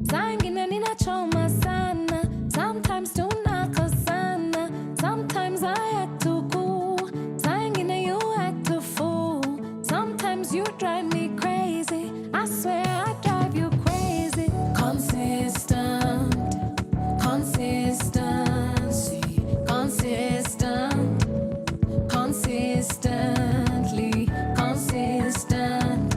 Zangine ninachoma sana. Sometimes tunakosana. Sometimes I act too cool. Zangine you act too fool. Sometimes you drive me crazy. I swear I drive you crazy. Consistent, consistency, consistent, consistently, consistent,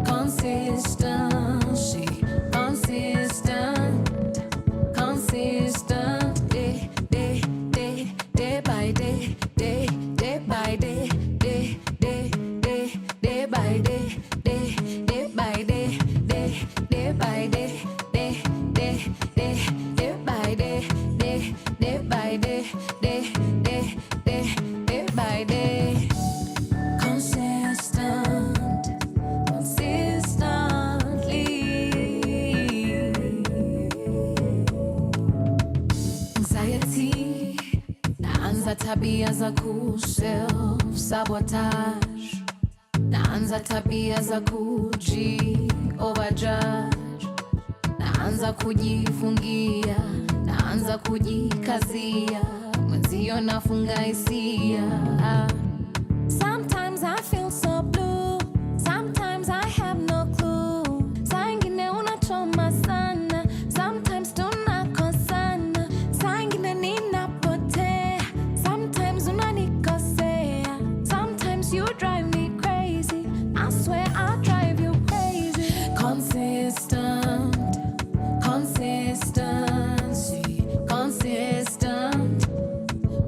consistency, consistent, consistent, day, day, day, day by day, day, day by day, day, day, day, day by day, day, day by day, day, day by day, day, day, day, day by day, day, day by day, day, day, day, day by day. Consistent, consistently. Anxiety, naanza tabia za self-sabotage. Naanza tabia za overjudge. Naanza kujifungia, naanza kujikazia. Mwenzio nafunga hisia. Sometimes I feel so blue. Sometimes I have no clue. Saa ingine unachoma sana. Sometimes tunakosana. Saa ingine ninapotea. Sometimes unanikosea. Sometimes you drive me crazy. I swear I drive you crazy. Consistent, consistency, consistent,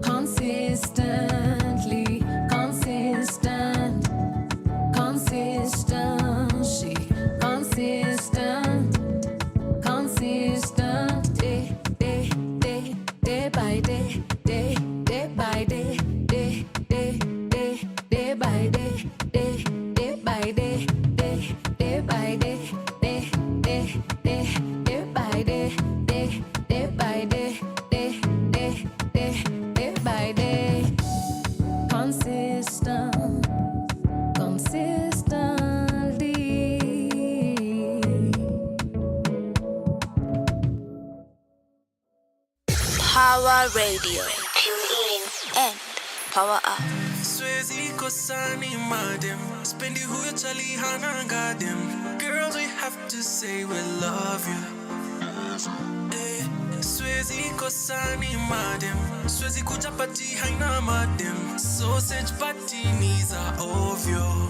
consistently, consistent, consistency, consistent, consistent, day, day, day, day by day, day, day by day, day, day, day, day by day, day, day by day, day, day by day, day, day, day, day by day, day, day by day, day, day, day, day by day. Consistent, consistently. Pawaradio. Tune in and power up. Swezi kosani madem, spendi huyo chali hana gadem. Girls, we have to say we love you. Swezi kosani madem, swezi kuchapati haina madem. Sausage patini za ovyo.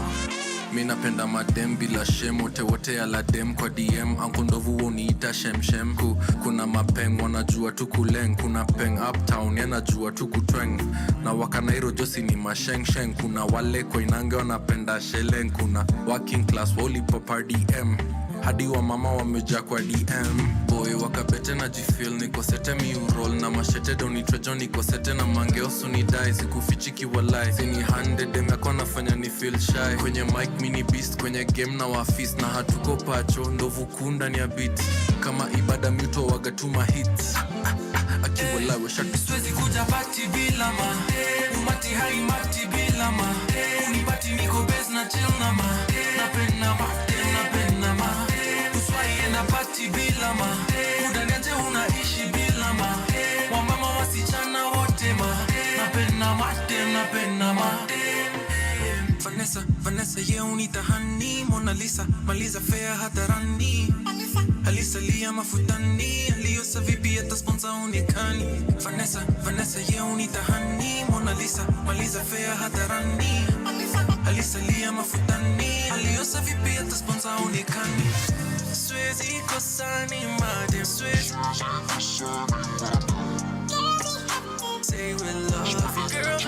Minapenda madem bila shame, wote ala dem kwa DM. Anko ndovu woniita shem. Kuna mapeng wanajua tu kuleng. Kuna peng uptown yanajua tu kutweng. Na wakanairo josi ni masheng. Kuna wale kwa inange wanapenda sheleng. Kuna working class woli popar DM. Hadi wa mama wameja kwa DM. Boy wakabete na jifil niko sete miurol. Na mashete doni trejo niko sete na mangeosu ni dai. Sikufichiki walai sini handed dem yako nafanya ni feel shy. Kwenye mic mini beast, kwenye game na wafis. Na hatuko pacho, ndovu kunda ni a beat. Kama ibada mito wagatuma hits. Akiwalai wa shaki swezi kuja pati bila ma. Umati hai mati bila ma. Unipati niko bez na chill na ma. Napenda ma, napenda ma. Uswaienda pati bila ma. Udaniaje unaishi bila ma. Wamama wasichana wote ma. Napenda ma, napenda ma. Vanessa, ye unita honey. Mona Lisa, maliza fair hatarani. Alisa lia mafutani. Aliosa vipi ata sponsor unikani. Vanessa, ye unita honey. Mona Lisa, maliza fair hatarani. Alisa lia mafutani. Aliosa vipi ata sponsor unikani. Swezi kosani madem. Swezi say we love you, girl.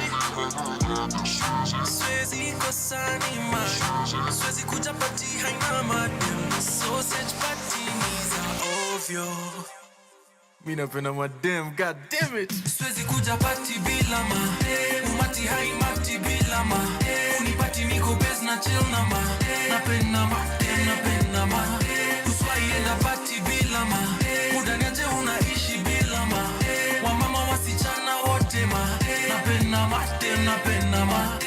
Swezi kosani madem. Swezi kuja pati haina madem. Sausage patini za ovyo. Minapenda madem, god damn it. Swezi kuja pati bila ma. Umati hai mati bila ma. Unipati niko bez na chill na ma. Napenda ma, napenda ma. Uswaienda pati bila ma. Udaniaje unaishi bila ma. Wamama wasichana wote ma. Napenda ma, napenda ma.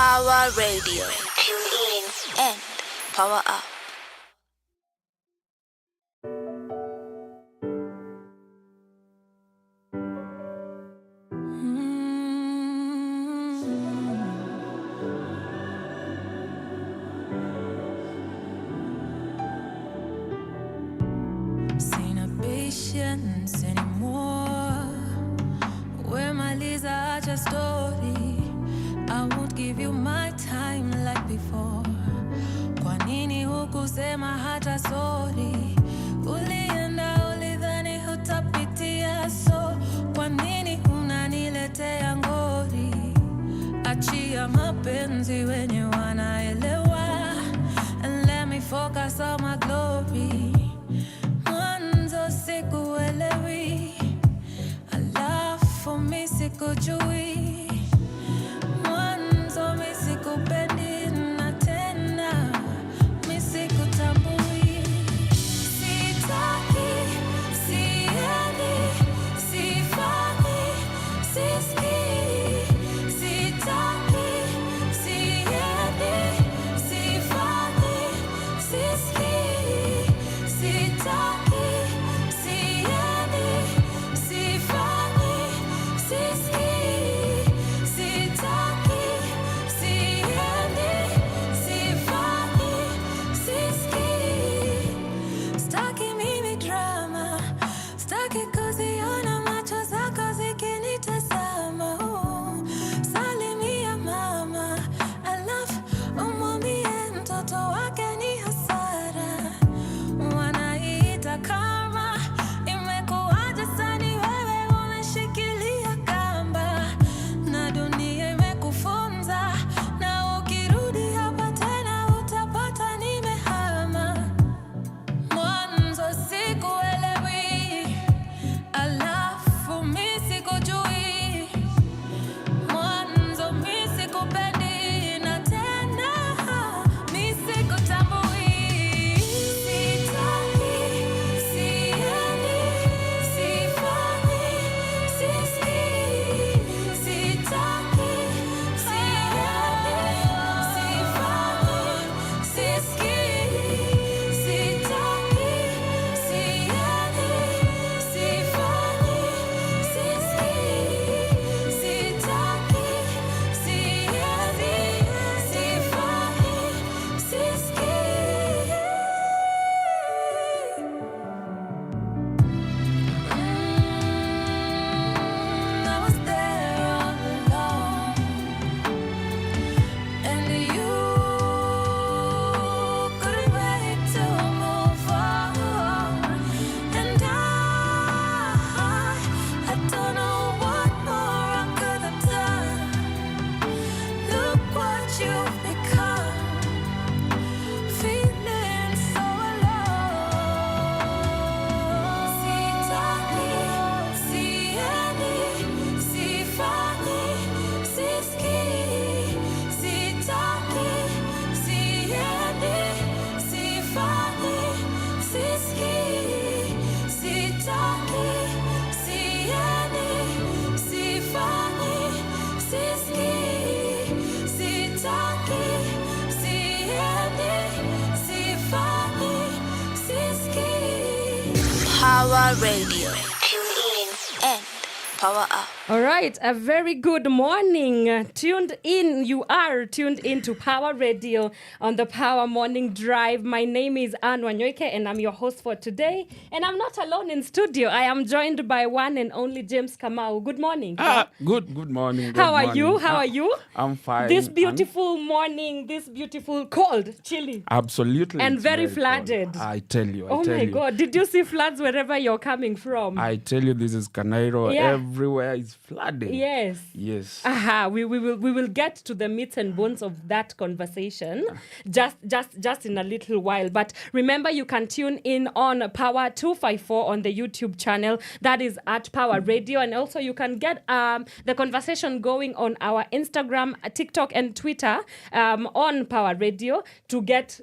Pawaradio. Tune in and power up. Sina patience anymore. Where my Lisa are just story. I won't give you my time like before. Kwa nini hukusema hata sorry? Ulienda ulidhani hutapitia, so kwa nini unaniletea ngori? Achia mapenzi wenye wanaelewa, and let me focus on my glory. Mwanzo sikuelewi, alafu mi sikujui. Mwanzo mi sikupendi na tena mi sikutambui. Sitaki, siendi, sifanyi, sisikii. Sitaki, siendi, sifanyi, sisikii. Sitaki, siendi, sifanyi, sisikii. Sitaki, siendi, sifanyi, sisikii. Staki mimi drama, staki kuziona macho zako zikinitazama. Salimia mama, alafu umwambie mtoto wake ni hasara. Wanaita karma, imekuwaje sani wewe umeshikilia kamba, na dunia imekufunza, na ukirudi hapa tena utapata nimehama. Mwanzo sikuelewi, alafu mi sikujui. Mwanzo mi sikupendi na tena mi sikutambui. Sitaki, siendi, sifanyi, sisikii. Sitaki, siendi, sifanyi, sisikii. Sitaki, siendi, sifanyi, sisikii. Sitaki, siendi, sifanyi, sisikii. I was there all along, and you couldn't wait to move on. And I don't know what more I could have done. Look what you've become, feeling so alone. Sitaki, siendi, sifanyi, sisikii. Sitaki, siendi, sifanyi, sisikii. Sitaki, siendi, sifanyi, sisikii. Sitaki, siendi, sifanyi, sisikii. Pawaradio. Tune in and power up. All right, a very good morning. You are tuned in to Pawaradio on the Power Morning Drive. My name is Wanyoike and I'm your host for today. And I'm not alone in studio. I am joined by one and only James Kamau. Good morning. Good morning. How are you? How are you? I'm fine. This beautiful morning, this beautiful cold, chilly. Absolutely. And it's very cold. flooded. I tell you. Oh my God. Did you see floods wherever you're coming from? I tell you, this is Canairo. Yeah. Everywhere is flooding. Yes. Yes. We will get to the meats and bones of that conversation just in a little while. But remember, you can tune in on Power 254 on the YouTube channel. That is at Pawaradio, and also you can get the conversation going on our Instagram, TikTok, and Twitter on Pawaradio to get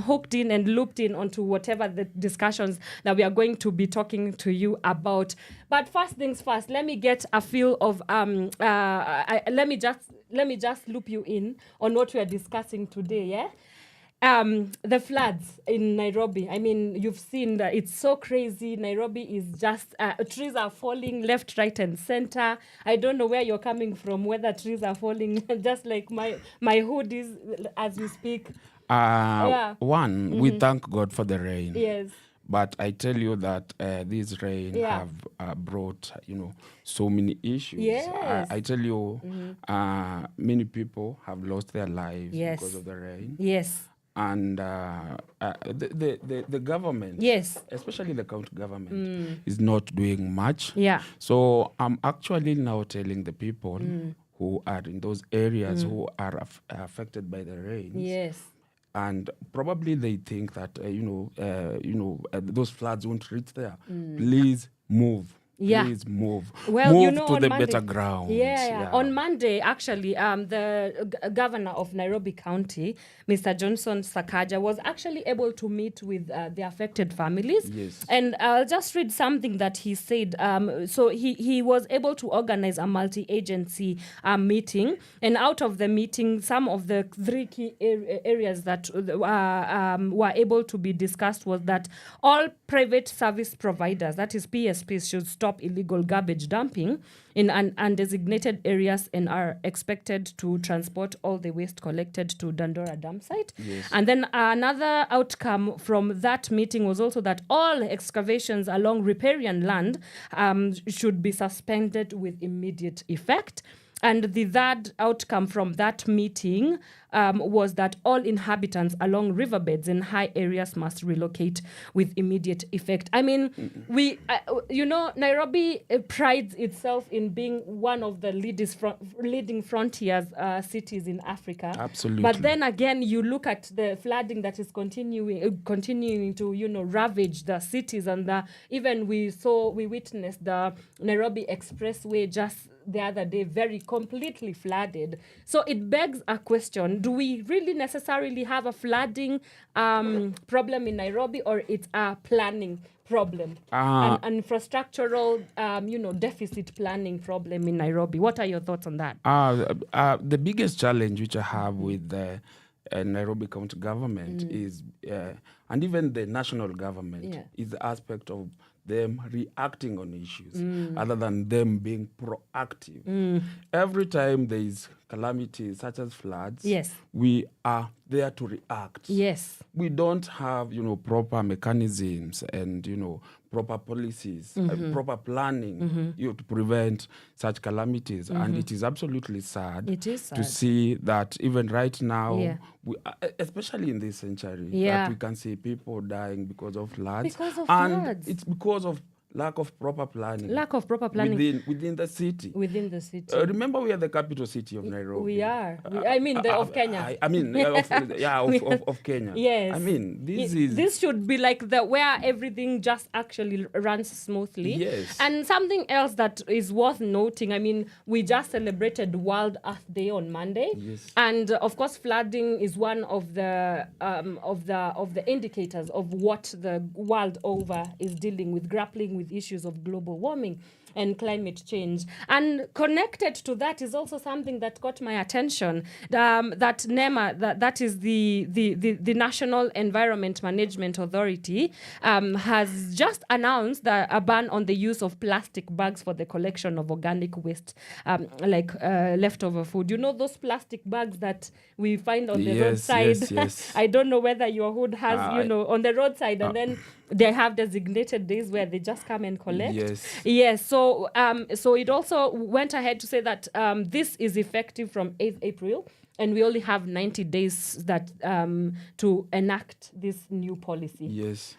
hooked in and looped in onto whatever the discussions that we are going to be talking to you about. But first things first, let me get a feel of let me just loop you in on what we are discussing today. Yeah. The floods in Nairobi. I mean, you've seen that it's so crazy. Nairobi is just trees are falling left, right, and center. I don't know where you're coming from. Whether trees are falling, just like my hood is as we speak. One, we thank God for the rain. Yes. But I tell you that this rain have brought, so many issues. Yes. I tell you, many people have lost their lives because of the rain. Yes. And the government, especially the county government, is not doing much. Yeah. So I'm actually now telling the people who are in those areas who are affected by the rains. Yes. And probably they think that those floods won't reach there. Please move. Yeah. Please move. Well, move to on the Monday, better ground. Yeah. On Monday, actually, the governor of Nairobi County, Mr. Johnson Sakaja, was actually able to meet with the affected families. Yes. And I'll just read something that he said. So he was able to organize a multi-agency meeting. And out of the meeting, some of the three key areas that were able to be discussed was that all private service providers, that is PSPs, should stop illegal garbage dumping in undesignated areas and are expected to transport all the waste collected to Dandora dump site. Yes. And then another outcome from that meeting was also that all excavations along riparian land should be suspended with immediate effect. And the third outcome from that meeting was that all inhabitants along riverbeds in high areas must relocate with immediate effect. I mean, Nairobi prides itself in being one of the leading frontiers cities in Africa. Absolutely. But then again, you look at the flooding that is continuing to ravage the cities, and even we witnessed the Nairobi Expressway just the other day very completely flooded. So it begs a question: do we really necessarily have a flooding problem in Nairobi, or it's a planning problem, an infrastructural deficit planning problem in Nairobi? What are your thoughts on that? The biggest challenge which I have with the Nairobi County government is, and even the national government, is the aspect of them reacting on issues other than them being proactive. Every time there is calamities such as floods, we are there to react. Yes. We don't have, proper mechanisms and, proper policies, proper planning to prevent such calamities. And it is absolutely sad, to see that even right now, we, especially in this century, that we can see people dying because of floods. And it's because of lack of proper planning. Within the city. Remember, we are the capital city of Nairobi. We are. Of Kenya. Of Kenya. Yes. I mean, this should be like where everything just actually runs smoothly. Yes. And something else that is worth noting, I mean, we just celebrated World Earth Day on Monday. Yes. And of course, flooding is one of the indicators of what the world over is dealing with, grappling with issues of global warming and climate change. And connected to that is also something that got my attention, that NEMA, that is the National Environment Management Authority, has just announced a ban on the use of plastic bags for the collection of organic waste, like leftover food. You know those plastic bags that we find on the roadside? Yes. I don't know whether your hood has, on the roadside, and then they have designated days where they just come and collect. Yes. So it also went ahead to say that this is effective from 8th April, and we only have 90 days that to enact this new policy. Yes.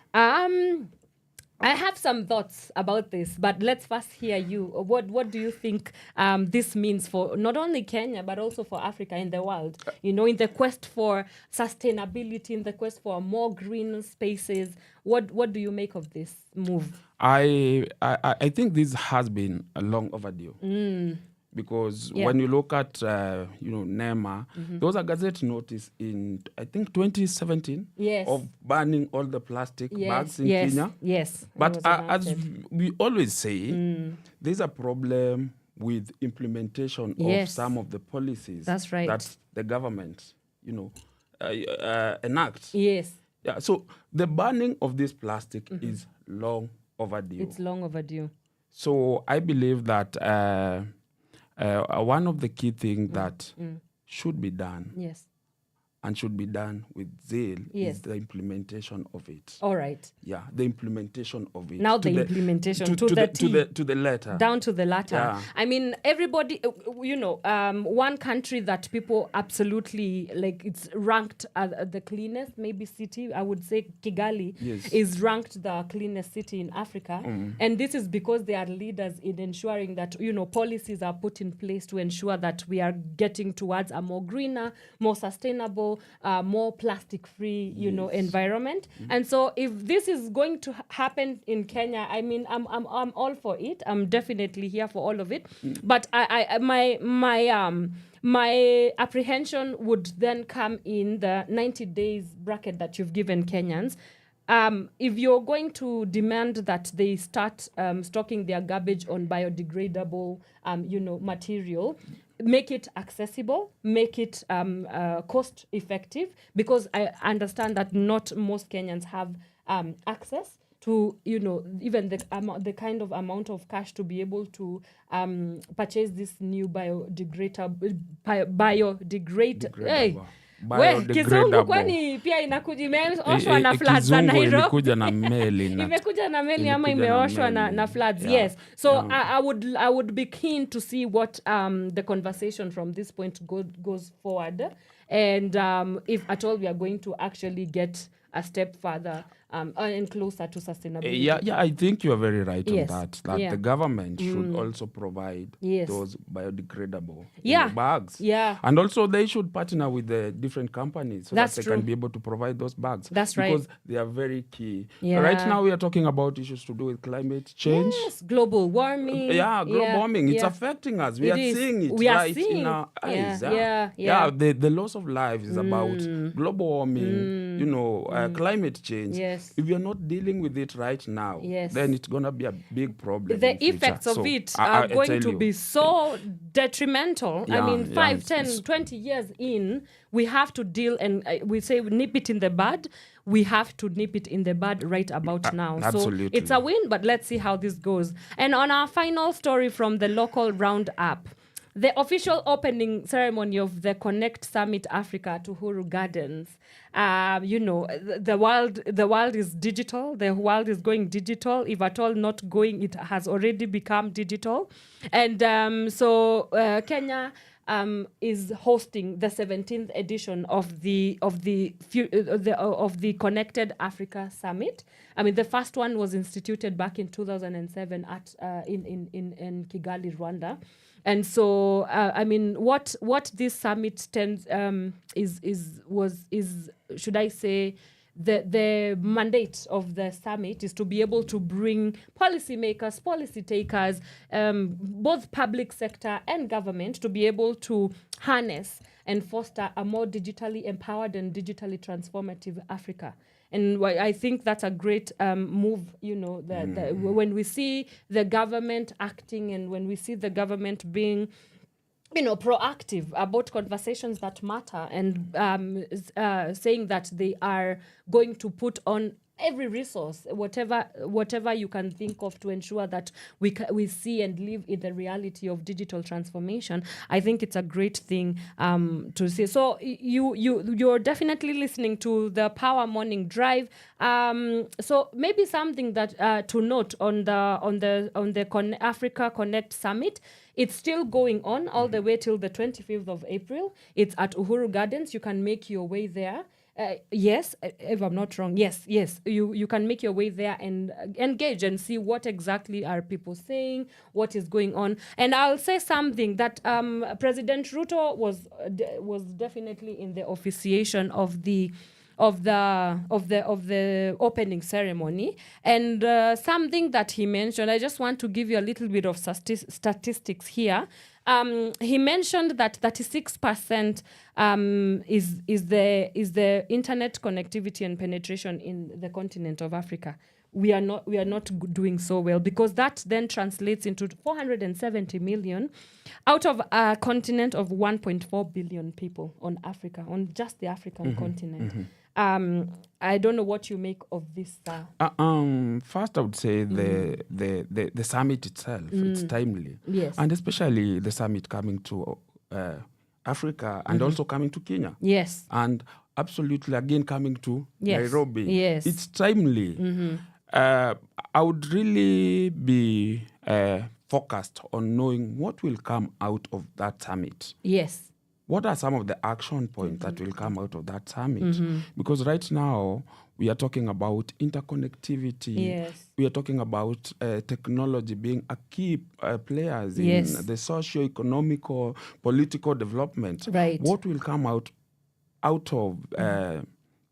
I have some thoughts about this, but let's first hear you. What do you think this means for not only Kenya, but also for Africa and the world? In the quest for sustainability, in the quest for more green spaces, what do you make of this move? I think this has been a long overdue. because when you look at NEMA, there was a Gazette notice in I think 2017 of banning all the plastic bags in Kenya. Yes. But as we always say, there's a problem with implementation of some of the policies that the government, enact. Yes. Yeah. So the banning of this plastic is long overdue. It's long overdue. So I believe that one of the key things that should be done and should be done with zeal is the implementation of it. All right. Yeah, the implementation of it. Now the implementation to the letter. Down to the letter. Yeah. I mean, everybody, one country that people absolutely, it's ranked as the cleanest, maybe city, I would say Kigali is ranked the cleanest city in Africa. And this is because they are leaders in ensuring that, policies are put in place to ensure that we are getting towards a more greener, more sustainable, more plastic-free, environment. And so, if this is going to happen in Kenya, I mean, I'm all for it. I'm definitely here for all of it. But my apprehension would then come in the 90 days bracket that you've given Kenyans. If you're going to demand that they start stocking their garbage on biodegradable, material, make it accessible, make it cost effective, because I understand that not most Kenyans have access to, even the kind of amount of cash to be able to purchase this new biodegradable. Kizungu kwani pia imeoshwa na floods za Nairobi. Imekuja na meli imekuja na meli ama imeoshwa na floods. Yes. So I would be keen to see what the conversation from this point goes forward, and if at all we are going to actually get a step further and closer to sustainability. Yeah, I think you are very right on that. The government should also provide those biodegradable bags. Yeah. And also they should partner with the different companies so that they can be able to provide those bags. That's right. Because they are very key. Yeah. Right now we are talking about issues to do with climate change. Yes, global warming. Global warming. It's affecting us. We are seeing it in our eyes. The loss of life is about global warming, climate change. Yes. If you're not dealing with it right now, then it's going to be a big problem. The effects of it are going to be so detrimental. I mean, 5, 10, 20 years in, we have to deal, and we say nip it in the bud. We have to nip it in the bud right about now. Absolutely. So it's a win, but let's see how this goes. And on our final story from the local roundup, the official opening ceremony of the Connect Summit Africa to Uhuru Gardens. The world is digital. The world is going digital. If at all not going, it has already become digital. And so Kenya is hosting the 17th edition of the Connected Africa Summit. I mean, the first one was instituted back in 2007 at in Kigali, Rwanda. And so, what this summit stands is should I say, the mandate of the summit is to be able to bring policymakers, policy takers, both public sector and government, to be able to harness and foster a more digitally empowered and digitally transformative Africa. And I think that's a great move, when we see the government acting and when we see the government being, proactive about conversations that matter and saying that they are going to put on every resource, whatever you can think of, to ensure that we see and live in the reality of digital transformation. I think it's a great thing to see. So you're definitely listening to the Power Morning Drive. So maybe something that to note on the Africa Connect Summit. It's still going on all the way till the 25th of April. It's at Uhuru Gardens. You can make your way there. Yes, if I'm not wrong. Yes. You can make your way there and engage and see what exactly are people saying, what is going on. And I'll say something that President Ruto was definitely in the officiation of the opening ceremony, and something that he mentioned, I just want to give you a little bit of statistics here. He mentioned that 36% is the internet connectivity and penetration in the continent of Africa. We are not doing so well, because that then translates into 470 million out of a continent of 1.4 billion people on Africa, on just the African continent. I don't know what you make of this. First, I would say the summit itself, it's timely. Yes. And especially the summit coming to Africa and also coming to Kenya. Yes. And absolutely, again, coming to Nairobi. Yes. It's timely. I would really be focused on knowing what will come out of that summit. Yes. What are some of the action points that will come out of that summit? Because right now, we are talking about interconnectivity. Yes. We are talking about technology being a key players in the socio-economical, political development. Right. What will come out of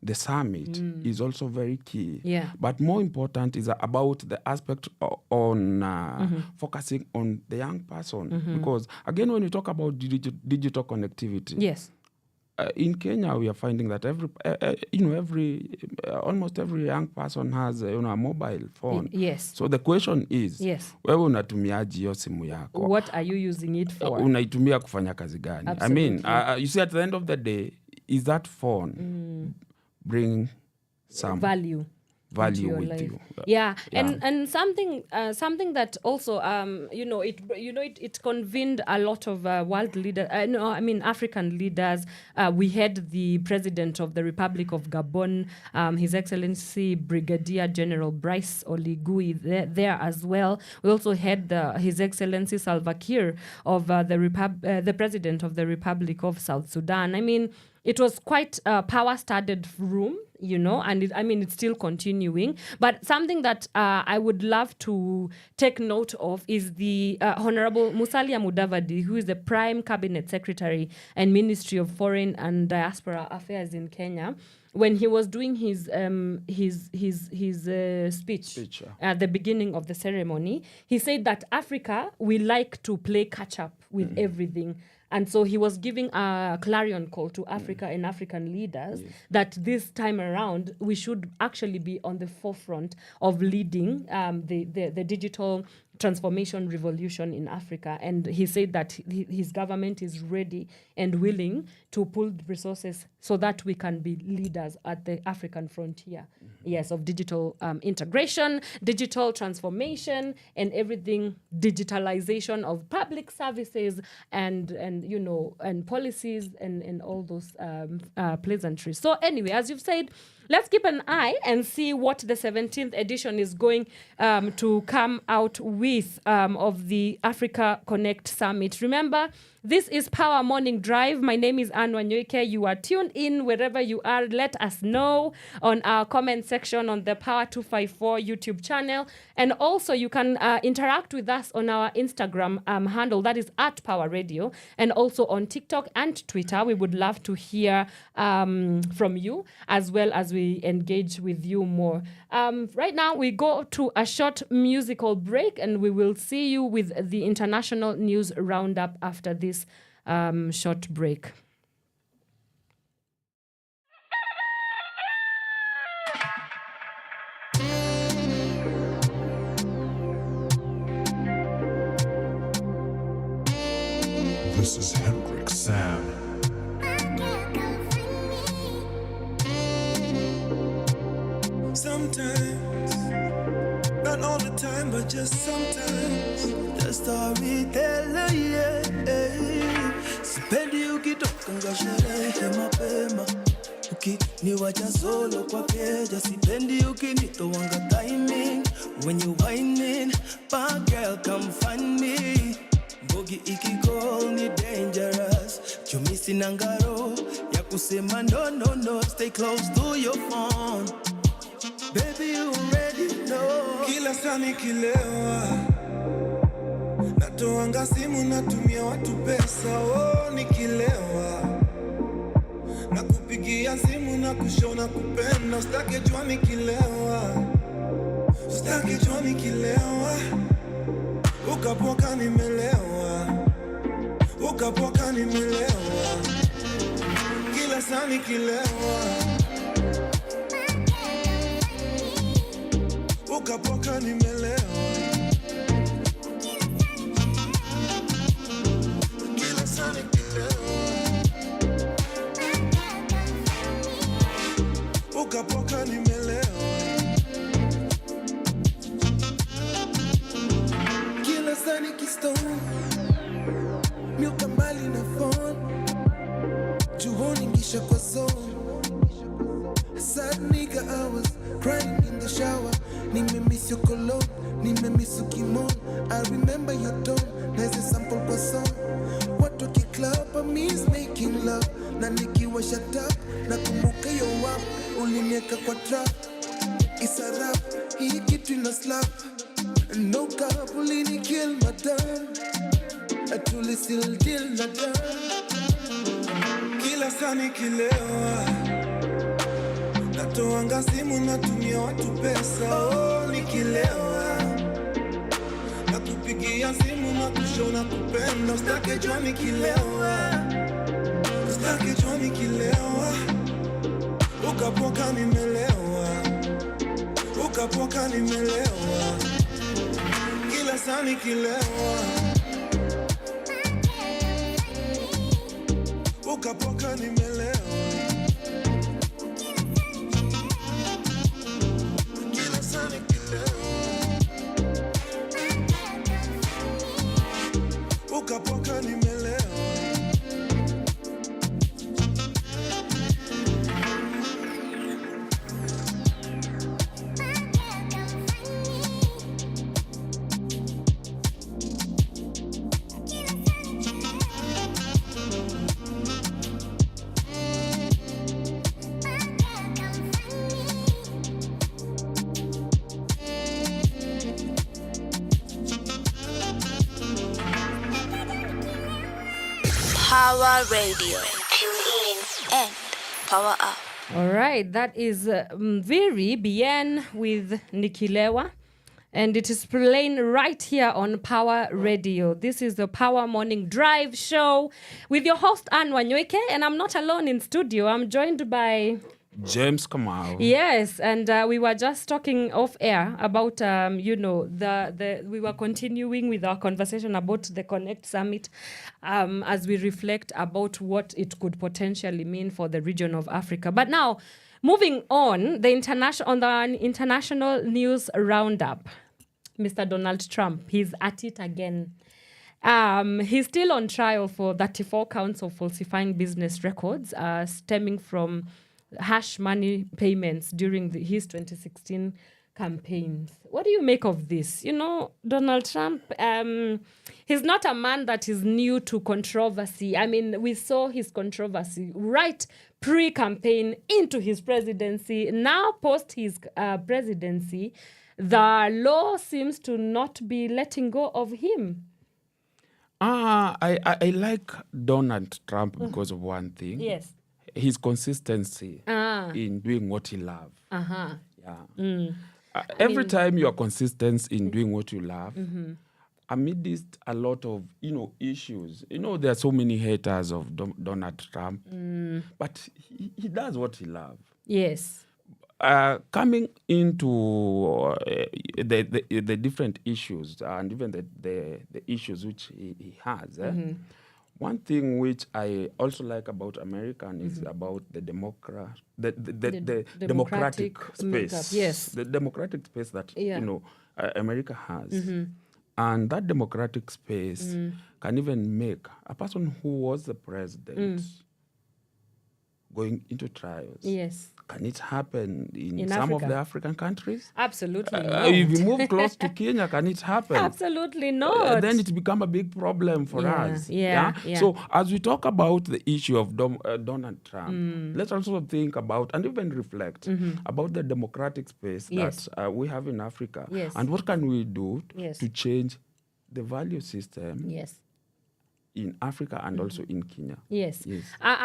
the summit is also very key. Yeah. But more important is about the aspect on focusing on the young person. Because again, when we talk about digital connectivity, Yes. In Kenya, we are finding that almost every young person has a mobile phone. Yes. So the question is, Yes. wewe unatumiaji hiyo simu yako? What are you using it for? Unaitumia kufanya kazi gani? Absolutely. I mean, you see, at the end of the day, is that phone bring some value with life. you? Yeah. And something that also it convened a lot of world leaders. African leaders. We had the president of the Republic of Gabon, His Excellency Brigadier General Brice Oligui there as well. We also had His Excellency Salva Kiir of the president of the Republic of South Sudan. I mean, it was quite a power-studded room, and it's still continuing. But something that I would love to take note of is the Honorable Musalia Mudavadi, who is the Prime Cabinet Secretary and Ministry of Foreign and Diaspora Affairs in Kenya. When he was doing his speech at the beginning of the ceremony, he said that Africa, we like to play catch-up with everything. And so he was giving a clarion call to Africa and African leaders that this time around, we should actually be on the forefront of leading the digital transformation revolution in Africa. And he said that his government is ready and willing to pull resources so that we can be leaders at the African frontier. Yes, of digital integration, digital transformation, and everything, digitalization of public services and policies and all those pleasantries. So anyway, as you've said, let's keep an eye and see what the 17th edition is going to come out with of the Africa Connect Summit. Remember, this is Power Morning Drive. My name is Wanyoike. You are tuned in wherever you are. Let us know on our comment section on the Power 254 YouTube channel. And also you can interact with us on our Instagram handle, that is at Pawaradio, and also on TikTok and Twitter. We would love to hear from you as well as we engage with you more. Right now we go to a short musical break and we will see you with the international news roundup after this short break. This is Hendrix Sam. Sometimes, not all the time, but just sometimes, the storyteller, yeah. Sipendi ukitoka nga sherehe mapema, ukiniwacha solo kwa keja. Sipendi ukinitowanga timing, when you whining, bad girl come find me. Bogi ikicall ni dangerous, chumisi nangaro ya kusema no, stay close to your phone. Baby, you already know. Kila saa nikilewa, natoanga simu natumia watu pesa. Oh, nikilewa, nakupigia simu na kushona kupenda. Usitake jua nikilewa, ukapoka nimelewa. ukapoka nimelewa, kila saa nikilewa, ukapoka nimelewa, kila saa nikilewa, ukapoka nimelewa, kila saa nikistone, miuka mbali na phone, juhoni ngisha kwa zone. Sad nigga, I was crying in the shower. Nimemiss your cologne, nimemiss your kimono. I remember your tone, there's a sample kwa song. Watu club, I miss making love. Na nikiwa shut up, na kumbuka yo wap. Ulinieka kwa trap, isa rap, hii kitu ina slap. No cap, ulini kill my time. Atuli still deal na done. Kila saa nikilewa, natoanga simu natumia watu pesa. Oh, nikilewa, nakupigia simu na kushona kupenda. Usitake jua nikilewa, usitake jua nikilewa, ukapoka nimelewa, ukapoka nimelewa, kila saa nikilewa, ukapoka nimelewa, kila saa nikilewa, ukapoka nimelewa. Pawaradio. Tune in and power up. All right, that is Very Bien with Nikilewa. And it is playing right here on Pawaradio. This is the Power Morning Drive Show with your host, Wanyoike. And I'm not alone in studio. I'm joined by James Kamau. Yes, and we were just talking off air about, we were continuing with our conversation about the Connect Summit as we reflect about what it could potentially mean for the region of Africa. But now, moving on, the international news roundup, Mr. Donald Trump, he's at it again. He's still on trial for 34 counts of falsifying business records stemming from hash money payments during his 2016 campaigns. What do you make of this? You know, Donald Trump, he's not a man that is new to controversy. I mean, we saw his controversy right pre-campaign into his presidency. Now, post his presidency, the law seems to not be letting go of him. I like Donald Trump because of one thing. Yes. His consistency in doing what he loves. Yeah. Every time you are consistent in doing what you love, amidst a lot of issues, there are so many haters of Donald Trump, but he does what he loves. Yes. Coming into the different issues and even the issues which he has. One thing which I also like about American is about the democratic space. Makeup, yes. The democratic space that America has. And that democratic space can even make a person who was the president going into trials. Yes. Can it happen in some Africa? of the African countries? Absolutely not. If you move close to Kenya, can it happen? Absolutely not. Then it become a big problem for us. Yeah. So as we talk about the issue of Donald Trump, let's also think about and even reflect about the democratic space that we have in Africa. Yes. And what can we do Yes. to change the value system Yes. in Africa and also in Kenya. Yes. Yes. I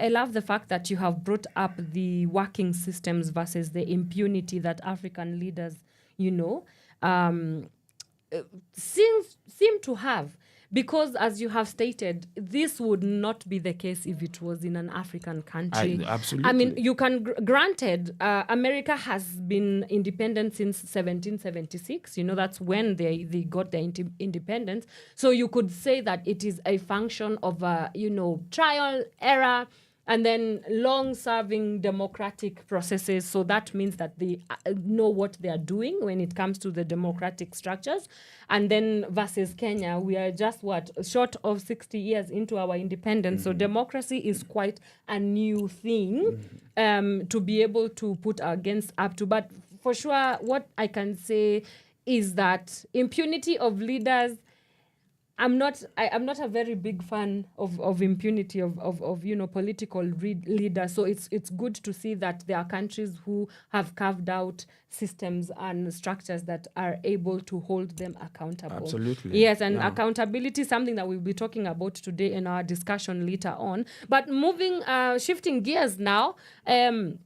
love the fact that you have brought up the working systems versus the impunity that African leaders, seem to have. Because, as you have stated, this would not be the case if it was in an African country. Absolutely. I mean, you can, granted, America has been independent since 1776. You know, that's when they got their independence. So you could say that it is a function of, trial, error, and then long-serving democratic processes. So that means that they know what they are doing when it comes to the democratic structures. And then versus Kenya, we are just, short of 60 years into our independence. So democracy is quite a new thing to be able to put our against up to. But for sure, what I can say is that impunity of leaders, I'm not a very big fan of impunity of political leaders. So it's good to see that there are countries who have carved out systems and structures that are able to hold them accountable. Absolutely. Yes, and accountability is something that we'll be talking about today in our discussion later on. But shifting gears now, to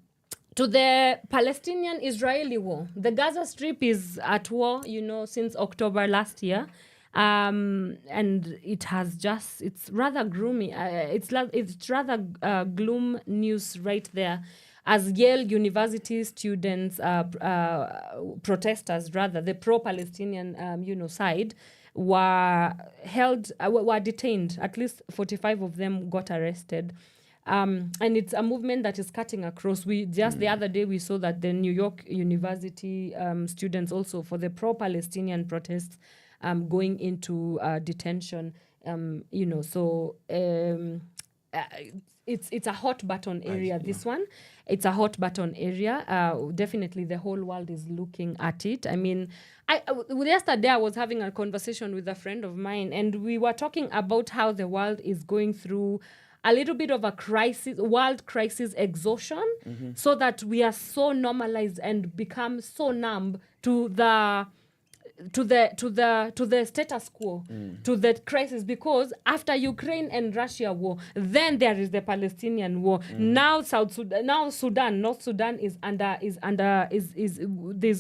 the Palestinian-Israeli war. The Gaza Strip is at war, since October last year. And it's rather gloomy. It's rather gloom news right there, as Yale University students, protesters rather, the pro-Palestinian, side, were detained. At least 45 of them got arrested. And it's a movement that is cutting across. The other day we saw that the New York University students also, for the pro-Palestinian protests, going into detention, it's a hot button area. This one, it's a hot button area. Definitely, the whole world is looking at it. I mean, yesterday I was having a conversation with a friend of mine, and we were talking about how the world is going through a little bit of a crisis, world crisis exhaustion, so that we are so normalized and become so numb to the status quo, to the crisis, because after Ukraine and Russia war, then there is the Palestinian war. Now North Sudan is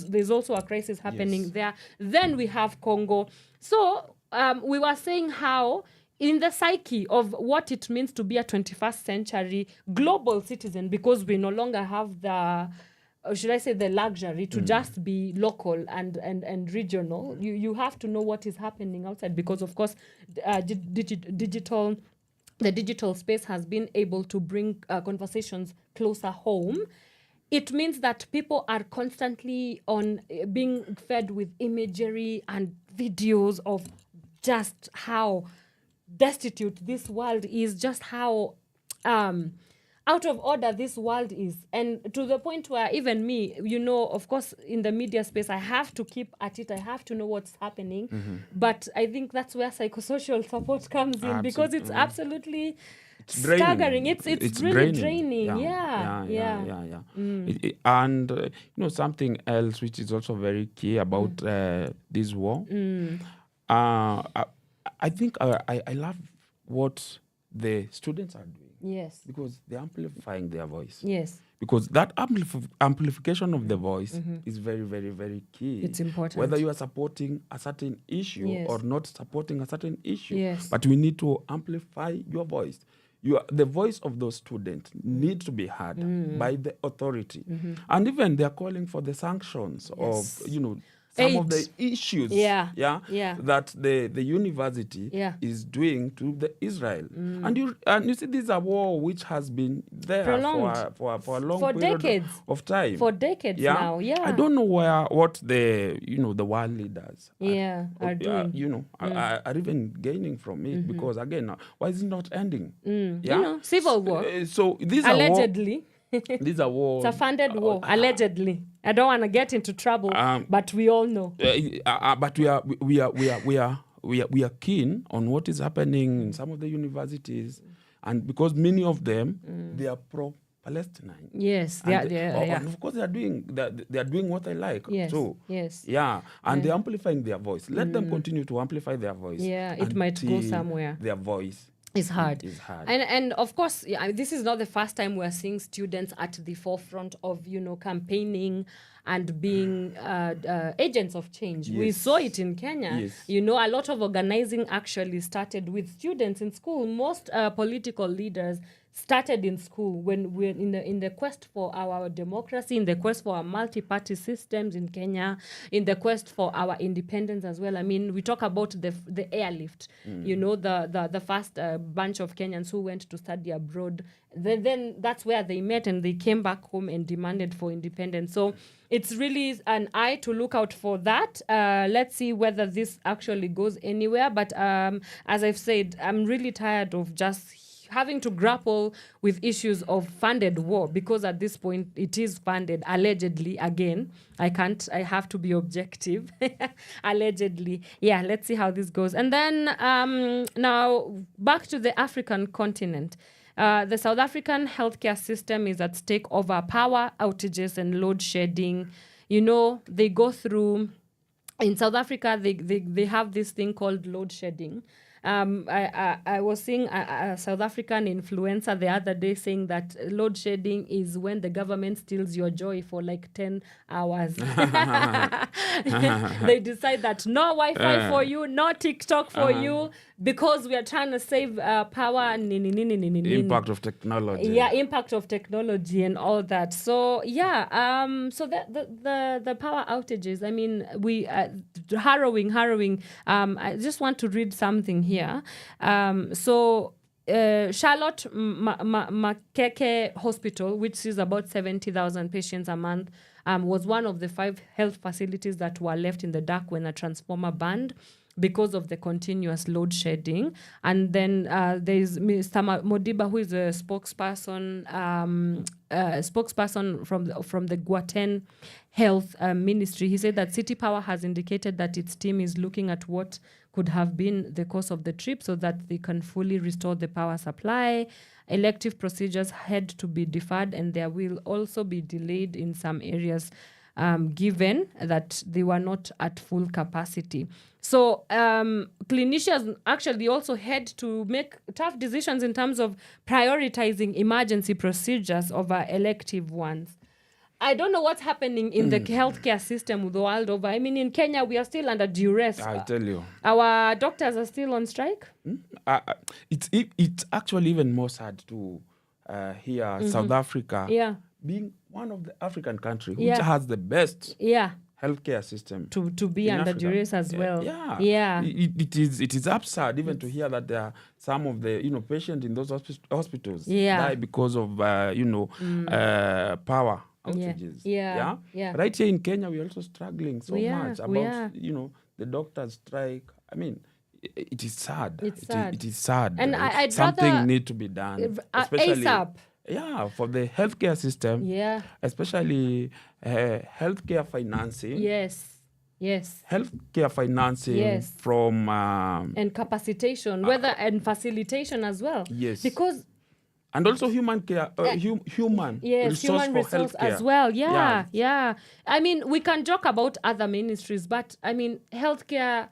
there's also a crisis happening there. Then we have Congo. So we were saying how in the psyche of what it means to be a 21st century global citizen, because we no longer have the luxury to just be local and regional. You have to know what is happening outside, because of course the digital space has been able to bring conversations closer home. It means that people are constantly being fed with imagery and videos of just how destitute this world is, just how out of order this world is, and to the point where even me, of course, in the media space, I have to keep at it. I have to know what's happening. But I think that's where psychosocial support comes in, because it's absolutely staggering. It's really draining. And something else which is also very key about this war. I think I love what the students are doing. Yes. Because they're amplifying their voice. Yes. Because that amplification of the voice is very, very, very key. It's important. Whether you are supporting a certain issue or not supporting a certain issue. Yes. But we need to amplify your voice. The voice of those students needs to be heard by the authority. And even they're calling for the sanctions of, some of the issues that the university is doing to the Israel. And you see, this is a war which has been there for a long period of time. For decades now, I don't know what the world leaders are doing. Are even gaining from it, because again, why is it not ending? Civil war. So these allegedly. These are wars. It's a funded war, allegedly. I don't want to get into trouble, but we all know. But we are keen on what is happening in some of the universities, and because many of them they are pro-Palestine. Yes, and of course they are doing what they like. Yes, so they're amplifying their voice. Let them continue to amplify their voice. Yeah, it might go somewhere. Their voice. It's hard. And of course, this is not the first time we're seeing students at the forefront of, campaigning and being agents of change. We Yes. saw it in Kenya. Yes. You know, a lot of organizing actually started with students in school. Most political leaders started in school when we're in the quest for our democracy, in the quest for our multi-party systems in Kenya, in the quest for our independence as well. I mean, we talk about the airlift, you know, the first bunch of Kenyans who went to study abroad. Then that's where they met and they came back home and demanded for independence. So it's really an eye to look out for that. Let's see whether this actually goes anywhere. But as I've said, I'm really tired of just having to grapple with issues of funded war, because at this point it is funded allegedly. Again, I have to be objective. Allegedly. Yeah, let's see how this goes. And then now back to the African continent. The South African healthcare system is at stake over power outages and load shedding. You know, they go through, in South Africa, they have this thing called load shedding. I was seeing a South African influencer the other day saying that load shedding is when the government steals your joy for like 10 hours. They decide that no Wi-Fi for you, no TikTok for you, because we are trying to save power. Impact of technology. Yeah, impact of technology and all that. So yeah, so the power outages. I mean, we harrowing. I just want to read something here. Charlotte Makeke Hospital, which is about 70,000 patients a month, was one of the 5 health facilities that were left in the dark when a transformer burned because of the continuous load shedding. And then there is Mr. Modiba, who is a spokesperson from the Gauteng Health Ministry. He said that City Power has indicated that its team is looking at what could have been the cause of the trip so that they can fully restore the power supply. Elective procedures had to be deferred, and there will also be delayed in some areas given that they were not at full capacity. So clinicians actually also had to make tough decisions in terms of prioritizing emergency procedures over elective ones. I don't know what's happening in the healthcare system the world over. I mean, in Kenya, we are still under duress. I tell you. Our doctors are still on strike? It's actually even more sad to hear South Africa being one of the African countries which has the best healthcare system to be under Africa. Duress as well. Yeah. It is absurd even to hear that there are some of the patients in those hospitals die because of power outages. Yeah. Right here in Kenya, we're also struggling so much about the doctors' strike. I mean, it is sad. It is sad. And I'd something rather need to be done, especially ASAP. Yeah, for the healthcare system. Yeah. Especially healthcare financing. Yes. Healthcare financing from and capacitation, and facilitation as well. Yes. Because and also human care, human resource as well. Yeah. I mean, we can joke about other ministries, but I mean, healthcare.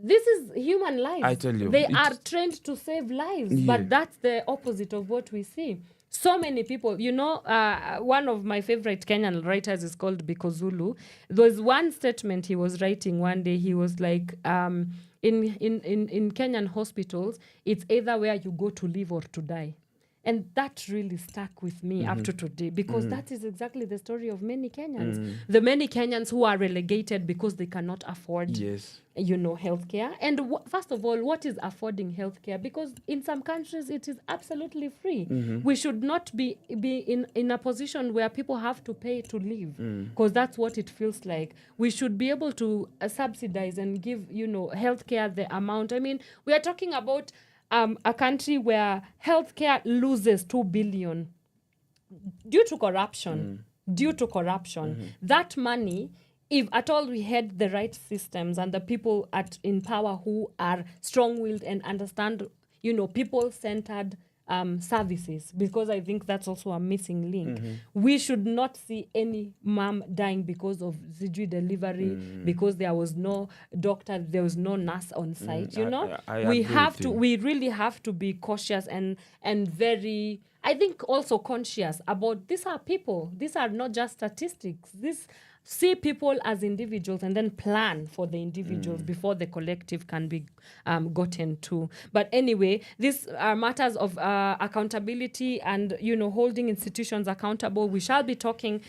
This is human lives. I tell you, they are trained to save lives, but that's the opposite of what we see. So many people, one of my favorite Kenyan writers is called Bikozulu. There was one statement he was writing one day. He was like, in Kenyan hospitals, it's either where you go to live or to die. And that really stuck with me up to today, because that is exactly the story of many Kenyans. The many Kenyans who are relegated because they cannot afford, healthcare. And first of all, what is affording healthcare? Because in some countries, it is absolutely free. We should not be in a position where people have to pay to live, because that's what it feels like. We should be able to subsidize and give, healthcare the amount. I mean, we are talking about a country where healthcare loses 2 billion due to corruption. That money, if at all we had the right systems and the people in power who are strong-willed and understand, people-centered services, because I think that's also a missing link. We should not see any mom dying because of zijui delivery, because there was no doctor, there was no nurse on site. I We agree have with to. you. We really have to be cautious and very, I think, also conscious about these are people. These are not just statistics. See people as individuals and then plan for the individuals before the collective can be gotten to. But anyway, these are matters of accountability and, holding institutions accountable. We shall be talking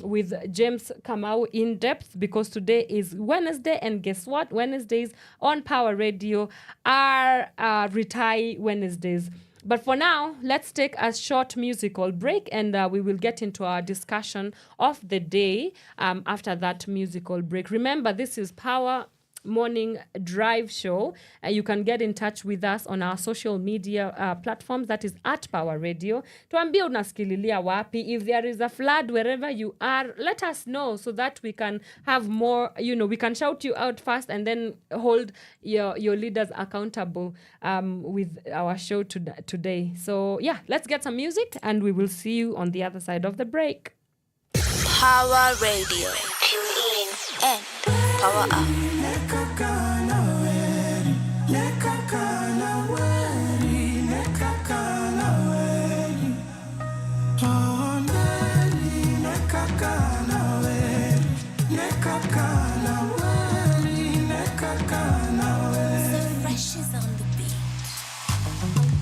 with James Kamau in depth, because today is Wednesday, and guess what? Wednesdays on Pawaradio are retire Wednesdays. But for now, let's take a short musical break, and we will get into our discussion of the day after that musical break. Remember, this is Power Morning Drive Show. You can get in touch with us on our social media platforms. That is at Pawaradio. Tuambie unasikililia wapi. If there is a flood wherever you are, let us know so that we can have more, we can shout you out first and then hold your leaders accountable with our show today. So yeah, let's get some music and we will see you on the other side of the break. Pawaradio. Tune in and power up.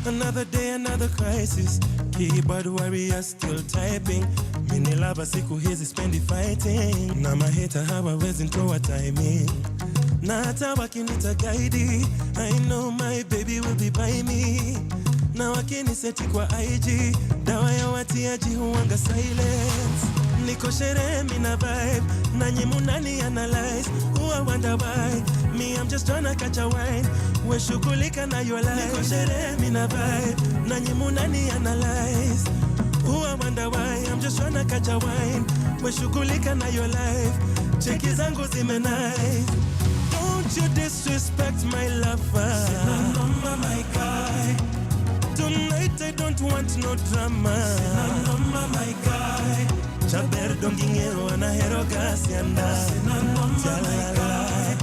Another day, another crisis. Keyboard warrior still typing. Mini lava siku hizi spendi fighting. Na maheta hawawezi ntoa timing. Na hata wakinita guide, I know my baby will be by me. Na wakiniseti kwa IG, dawa ya watiaji huwanga silence. Niko sherehe mina vibe, nanyi munani analyze. I wonder why, me I'm just tryna catch a wine. We shughulika na your life. Niko sherehe mina vibe, nanyi munani analyze. I wonder why, I'm just tryna catch a wine. We shughulika na your life. Cheki zangu zimenai. Don't you disrespect my lover. Sina number my guy. Tonight I don't want no drama. Sina number my guy. Chaber dongingero anahero gasianda. Sina number my guy.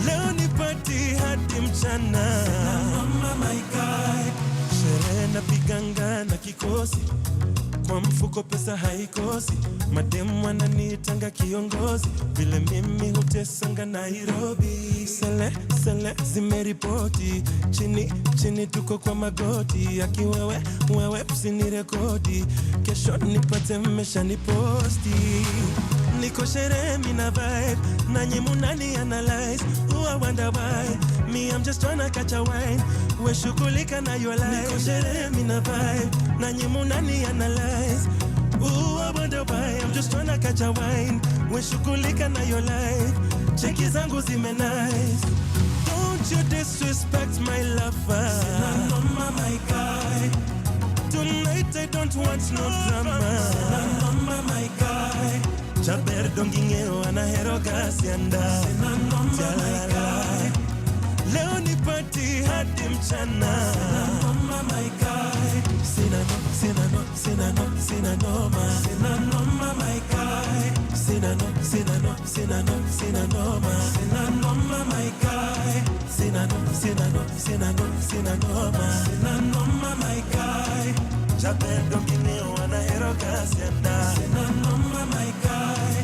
Leo ni party hadi mchana. Sina number my guy. Sherehe na piganga na kikosi. Kwa mfuko pesa haikosi. Mademu wananitanga kiongozi. Vile mimi hutesanga Nairobi. Sele zimeripoti. Chini tuko kwa magoti. Aki wewe usinirekodi. Kesho nipate mmesha niposti. Niko sherehe mina vibe. Nanyi munani analyze. I wonder why, me I'm just tryna catch a wine. We shughulika na your life. Niko sherehe mina vibe. Nanyi munani analyze. I wonder why, I'm just tryna catch a wine. We shughulika na your life. Cheki zangu zime nice. Don't you disrespect my lover. Sina number my guy. Tonight I don't want no drama. Sina number my guy. Chaber dongingero anahero gasianda. Sina number my guy. Leo ni party hadi mchana. Sina number my guy. Sina noma. Sina number my guy. Sina noma. Sina noma my guy. Sina noma my guy. Chaber dongingero anahero gasianda. Sina number my guy.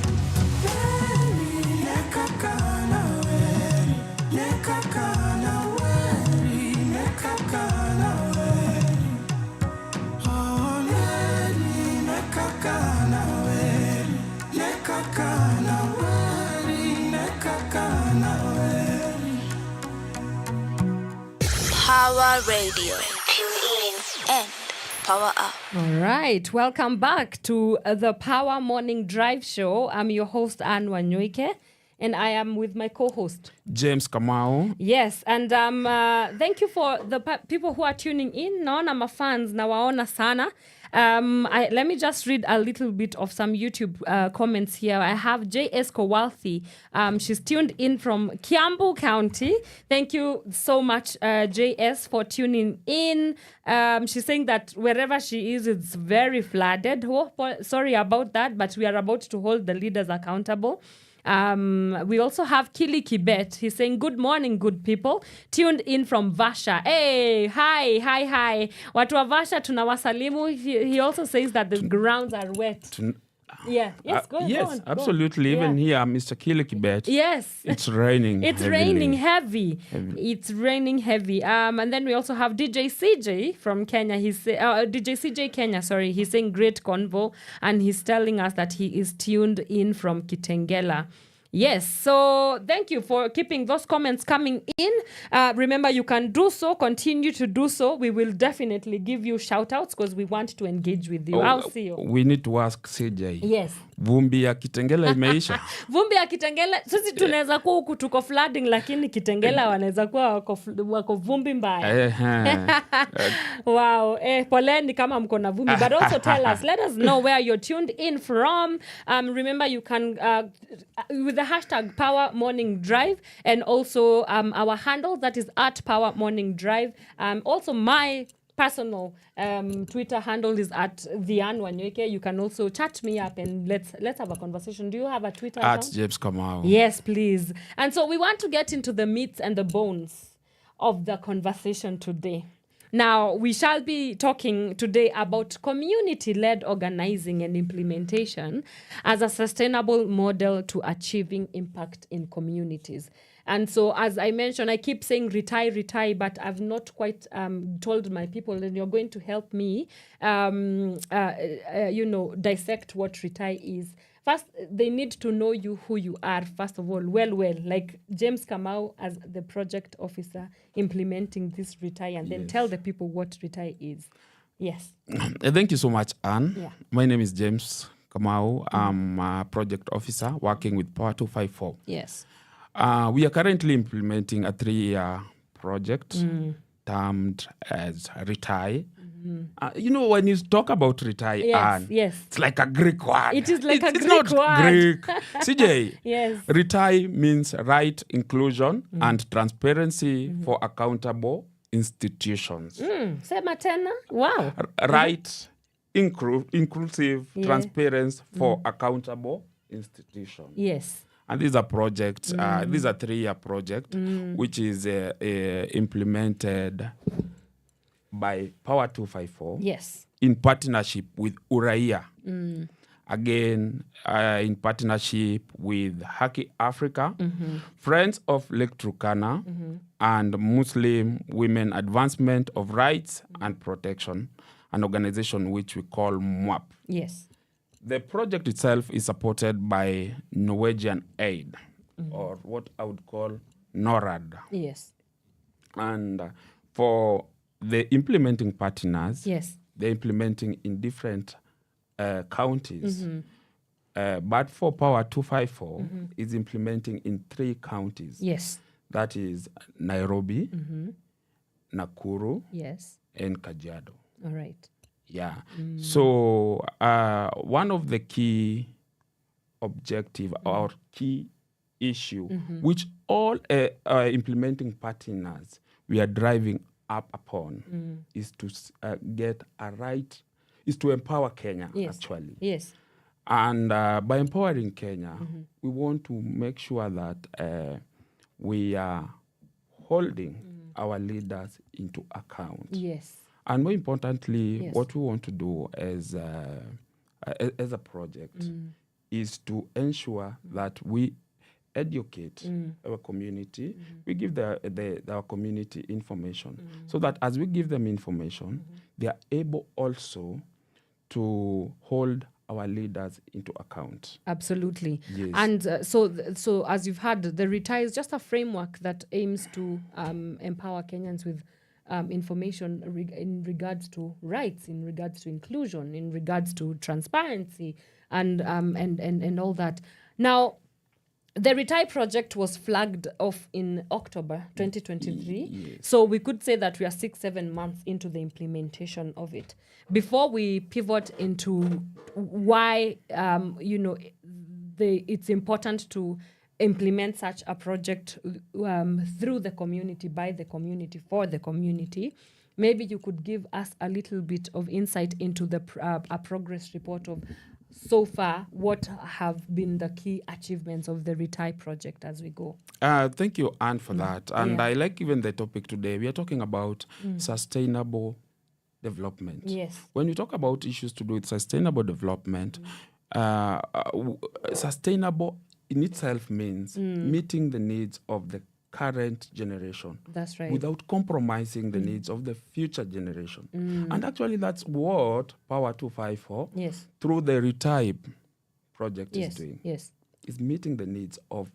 Pawaradio. Tune in and power up. All right, welcome back to the Power Morning Drive Show. I'm your host, Wanyoike. And I am with my co-host, James Kamau. Yes, and thank you for the people who are tuning in. Naona mafans na waona sana. Let me just read a little bit of some YouTube comments here. I have J.S. Kowalthi. She's tuned in from Kiambu County. Thank you so much, J.S., for tuning in. She's saying that wherever she is, it's very flooded. Oh, sorry about that, but we are about to hold the leaders accountable. We also have Kili Kibet. He's saying, good morning, good people. Tuned in from Vasha. Hey, hi. Watu wa Vasha tunawasalimu. He also says that the grounds are wet. Yes, go on. Absolutely. Go on. Even here, Mr. Kili Kibet. Yes. It's raining. It's heavily. raining heavy. It's raining heavy. And then we also have DJ CJ from Kenya. He's DJ CJ Kenya, sorry. He's saying great convo, and he's telling us that he is tuned in from Kitengela. Yes, so thank you for keeping those comments coming in. Remember, you can do so, continue to do so. We will definitely give you shout outs because we want to engage with you. I'll see you. We need to ask CJ. Yes. Vumbi ya Kitengela imeisha. Vumbi ya Kitengela, sisi tunaweza kuwa huku tuko flooding, lakini Kitengela wanaweza kuwa wako vumbi mbaya. Wow. Poleni kama mko na vumbi. But also tell us, let us know where you're tuned in from. Remember, you can, with the hashtag Power Morning Drive, and also our handle, that is at Power Morning Drive. Also, my personal Twitter handle is at Wanyoike. You can also chat me up and let's have a conversation. Do you have a Twitter account? At James Kamau. Yes, please. And so we want to get into the meats and the bones of the conversation today. Now, we shall be talking today about community-led organizing and implementation as a sustainable model to achieving impact in communities. And so, as I mentioned, I keep saying retire, but I've not quite told my people, and you're going to help me, dissect what retire is. First, they need to know you, who you are, first of all, well, like James Kamau as the project officer implementing this retire, and then tell the people what retire is. Yes. Thank you so much, Anne. Yeah. My name is James Kamau. I'm a project officer working with Power 254. Yes. We are currently implementing a 3-year project termed as retire. When you talk about retire, it's like a Greek word. It is like a Greek word. It's not Greek. CJ, yes. Retire means right, inclusion, and transparency for accountable institutions. Sema tena. Wow. Right, inclusive, transparency for accountable institutions. Yes. And these are projects, these are 3-year project, which is implemented by Power 254. Yes. In partnership with Uraia. Again, in partnership with Haki Africa, Friends of Lake Turkana, and Muslim Women Advancement of Rights and Protection, an organization which we call MWAP. Yes. The project itself is supported by Norwegian Aid, or what I would call NORAD. Yes. And for the implementing partners, yes, they're implementing in different counties. But for Power 254, is implementing in 3 counties. Yes. That is Nairobi, Nakuru, yes, and Kajiado. All right. Yeah. So one of the key objective or key issue, which all implementing partners we are driving up upon, is to get a right, is to empower Kenya, actually. Yes. And by empowering Kenya, we want to make sure that we are holding our leaders into account. Yes. And more importantly, what we want to do as a project is to ensure that we educate our community. We give our community information so that as we give them information, they are able also to hold our leaders into account. Absolutely. Yes. And so as you've heard, the retire is just a framework that aims to empower Kenyans with information in regards to rights, in regards to inclusion, in regards to transparency, and all that. Now, the Retire project was flagged off in October 2023. Yes. So we could say that we are 6-7 months into the implementation of it. Before we pivot into why, it's important to implement such a project through the community, by the community, for the community, maybe you could give us a little bit of insight into the a progress report of so far, what have been the key achievements of the Retire project as we go? Thank you, Anne, for that. And Yeah. I like even the topic today. We are talking about sustainable development. Yes. When we talk about issues to do with sustainable development, sustainable in itself means meeting the needs of the current generation. That's right. Without compromising the needs of the future generation. And actually, that's what Power 254, Yes. through the Retire project, Yes. is doing. Yes. Is meeting the needs of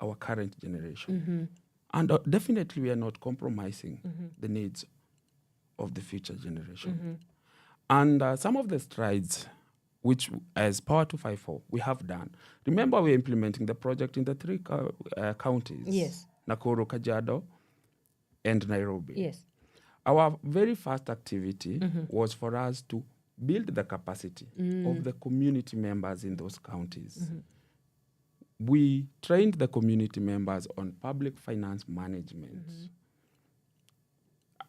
our current generation. And definitely, we are not compromising the needs of the future generation. And some of the strides which, as Power 254, we have done. Remember, we're implementing the project in the 3 counties. Yes. Nakuru, Kajiado, and Nairobi. Yes. Our very first activity was for us to build the capacity of the community members in those counties. We trained the community members on public finance management.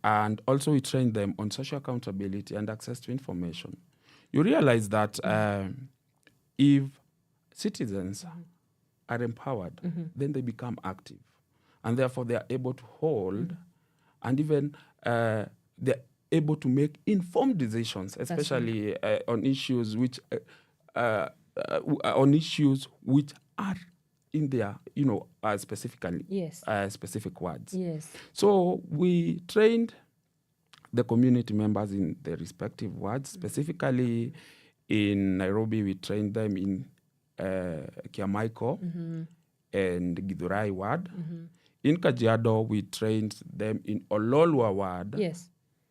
And also we trained them on social accountability and access to information. You realize that if citizens are empowered, then they become active. And therefore, they are able to hold and even they're able to make informed decisions, especially on issues which are in their, specifically specific words. Yes. So we trained the community members in their respective wards. Specifically in Nairobi, we trained them in Kiamaiko and Githurai ward. In Kajiado, we trained them in Ololwa ward Yes.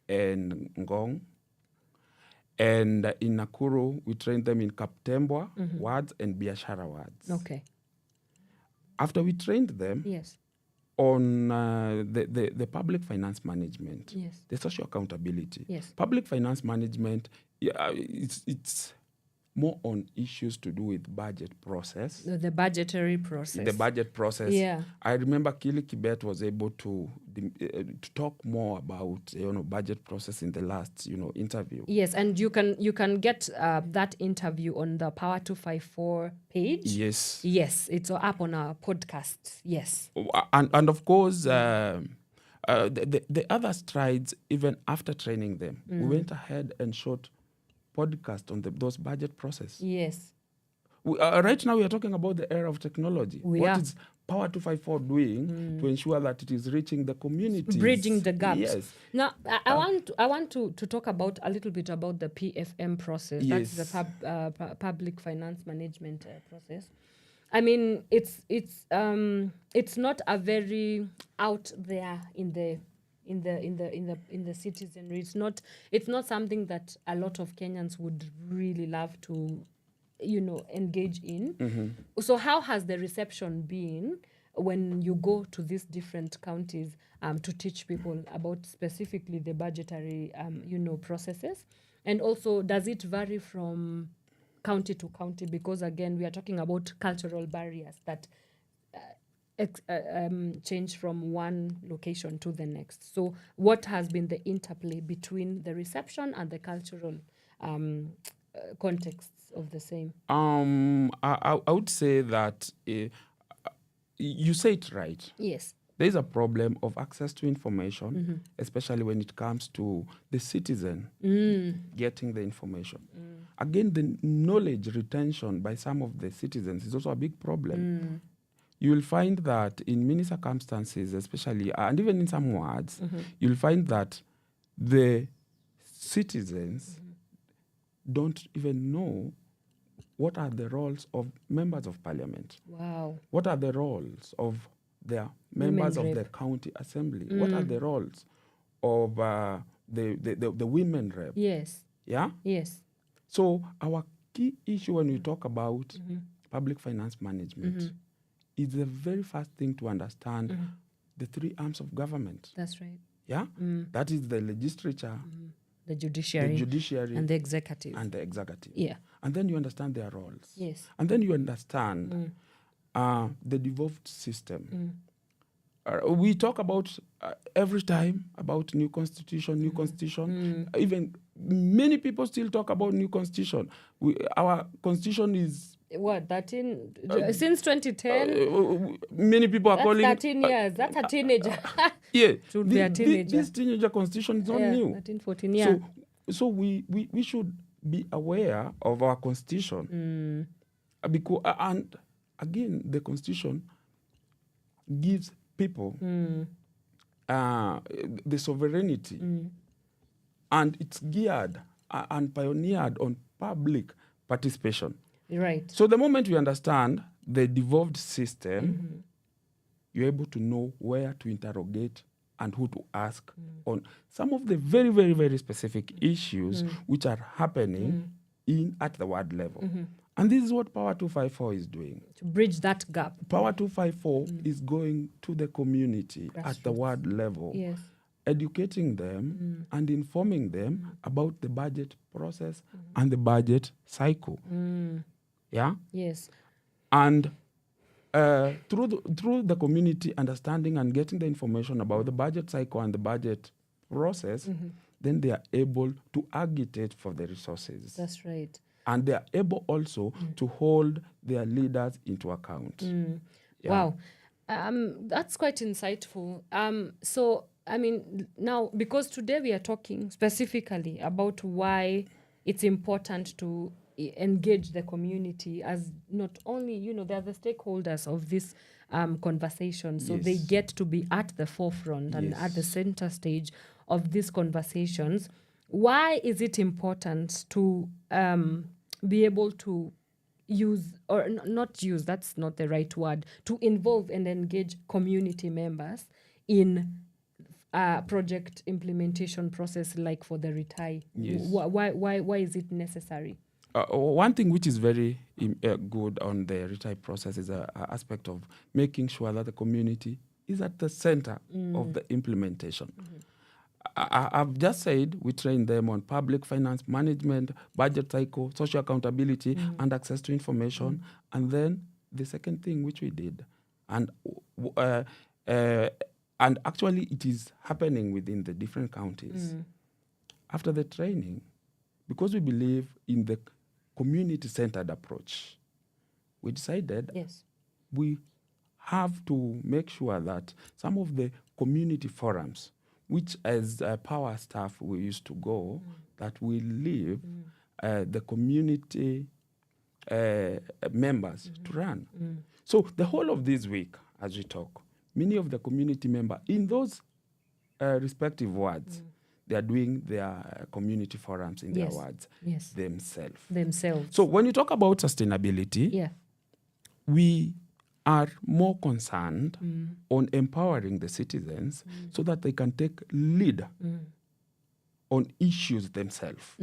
and Ngong. And in Nakuru, we trained them in Kaptembwa wards and Biashara wards. Okay. After we trained them Yes. on the public finance management, Yes. the social accountability. Yes. Public finance management, it's more on issues to do with budget process. The budgetary process. The budget process. Yeah. I remember Kili Kibet was able to talk more about budget process in the last interview. Yes, and you can get that interview on the Power 254 page. Yes. Yes, it's up on our podcast. Yes. And of course, the other strides, even after training them, we went ahead and shot podcast on those budget process. Yes. Right now, we are talking about the era of technology. What is Power 254 doing to ensure that it is reaching the community? Bridging the gaps. Yes. Now, I want to talk about a little bit about the PFM process. Yes. That's the public finance management process. I mean, it's not a very out there in the citizenry. It's not something that a lot of Kenyans would really love to engage in. So how has the reception been when you go to these different counties to teach people about specifically the budgetary processes? And also, does it vary from county to county? Because again, we are talking about cultural barriers that change from one location to the next. So what has been the interplay between the reception and the cultural contexts of the same? I would say that you say it right. Yes. There is a problem of access to information, especially when it comes to the citizen getting the information. Again, the knowledge retention by some of the citizens is also a big problem. You will find that in many circumstances, especially, and even in some wards, you'll find that the citizens don't even know what are the roles of members of parliament. Wow. What are the roles of their members Women of the rep. county assembly? What are the roles of the women rep? Yes. Yeah? Yes. So our key issue when we talk about public finance management is the very first thing to understand the three arms of government. That's right. Yeah? That is the legislature, The judiciary, and the executive. Yeah. And then you understand their roles. Yes. And then you understand the devolved system. We talk about every time about new constitution. Even many people still talk about new constitution. Our constitution is what, 13 since 2010. Many people are calling 13 years. That's a teenager. Yeah, should be a teenager. This teenager constitution is not new. 13, 14 years. So we should be aware of our constitution because and again the constitution gives people the sovereignty, and it's geared and pioneered on public participation. Right. So the moment we understand the devolved system, you're able to know where to interrogate and who to ask on some of the very, very, very specific issues which are happening at the ward level. And this is what Power 254 is doing. To bridge that gap. Power 254 is going to the community at the ward level, educating them and informing them about the budget process and the budget cycle. Yeah? Yes. And through the community understanding and getting the information about the budget cycle and the budget process, then they are able to agitate for the resources. That's right. And they are able also to hold their leaders into account. Yeah. Wow. That's quite insightful. So, I mean, now, because today we are talking specifically about why it's important to engage the community as not only, they're the stakeholders of this conversation. So they get to be at the forefront and at the center stage of these conversations. Why is it important to be able to use, or not use, that's not the right word, to involve and engage community members in project implementation process like for the retire? Yes. Why is it necessary? One thing which is very good on the retire process is an aspect of making sure that the community is at the center of the implementation. I've just said we train them on public finance management, budget cycle, social accountability, and access to information. And then the second thing which we did, and actually it is happening within the different counties. After the training, because we believe in the community-centered approach, we decided we have to make sure that some of the community forums, which as Power staff we used to go, that we leave the community members to run. So the whole of this week, as we talk, many of the community members in those respective wards, they are doing their community forums in their wards themselves. So when you talk about sustainability, we are more concerned on empowering the citizens so that they can take lead on issues themselves.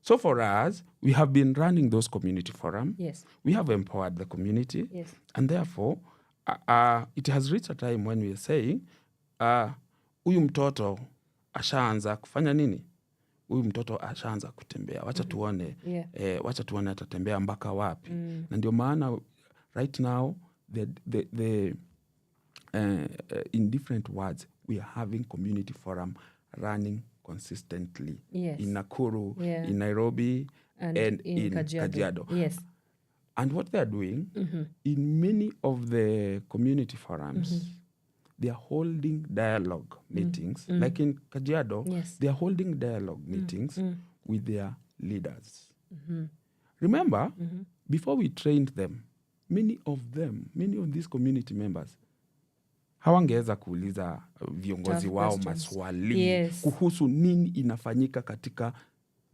So for us, we have been running those community forums. We have empowered the community. And therefore, it has reached a time when we are saying, huyu mtoto ashaanza kufanya nini? Huyu mtoto ashaanza kutembea. Wacha tuone, wacha tuone atatembea mpaka wapi. Na ndio maana right now, in different words, we are having community forum running consistently in Nakuru, in Nairobi, and in Kajiado. And what they are doing, in many of the community forums, they are holding dialogue meetings. Like in Kajiado, they are holding dialogue meetings with their leaders. Remember, before we trained them, many of these community members, hawangeweza kuuliza viongozi wao maswali kuhusu nini inafanyika katika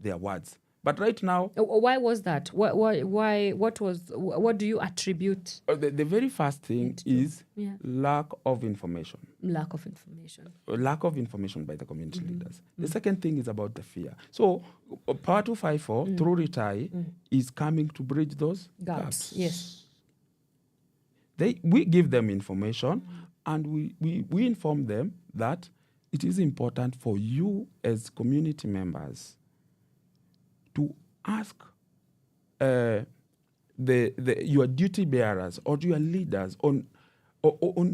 their wards. But right now, why was that? What do you attribute? The very first thing is lack of information. Lack of information. Lack of information by the community leaders. The second thing is about the fear. So Power 254 through retire is coming to bridge those gaps. we give them information, and we inform them that it is important for you as community members to ask your duty bearers or your leaders on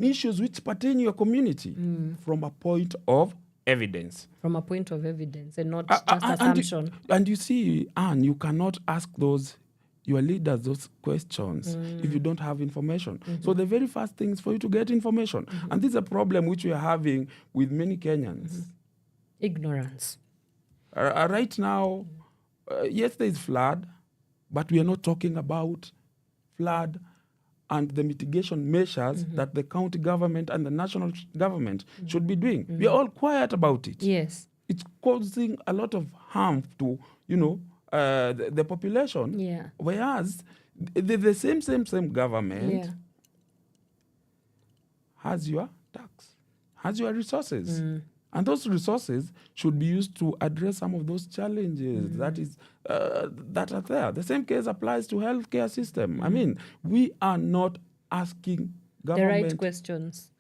issues which pertain your community from a point of evidence. From a point of evidence and not just assumption. And you see, Anne, you cannot ask your leaders those questions if you don't have information. So the very first thing is for you to get information. And this is a problem which we are having with many Kenyans. Ignorance. Right now, yes, there is flood, but we are not talking about flood and the mitigation measures that the county government and the national government should be doing. We are all quiet about it. Yes. It's causing a lot of harm to, the population. Yeah. Whereas the same government has your tax, has your resources. And those resources should be used to address some of those challenges that are there. The same case applies to healthcare system. I mean, we are not asking government the right questions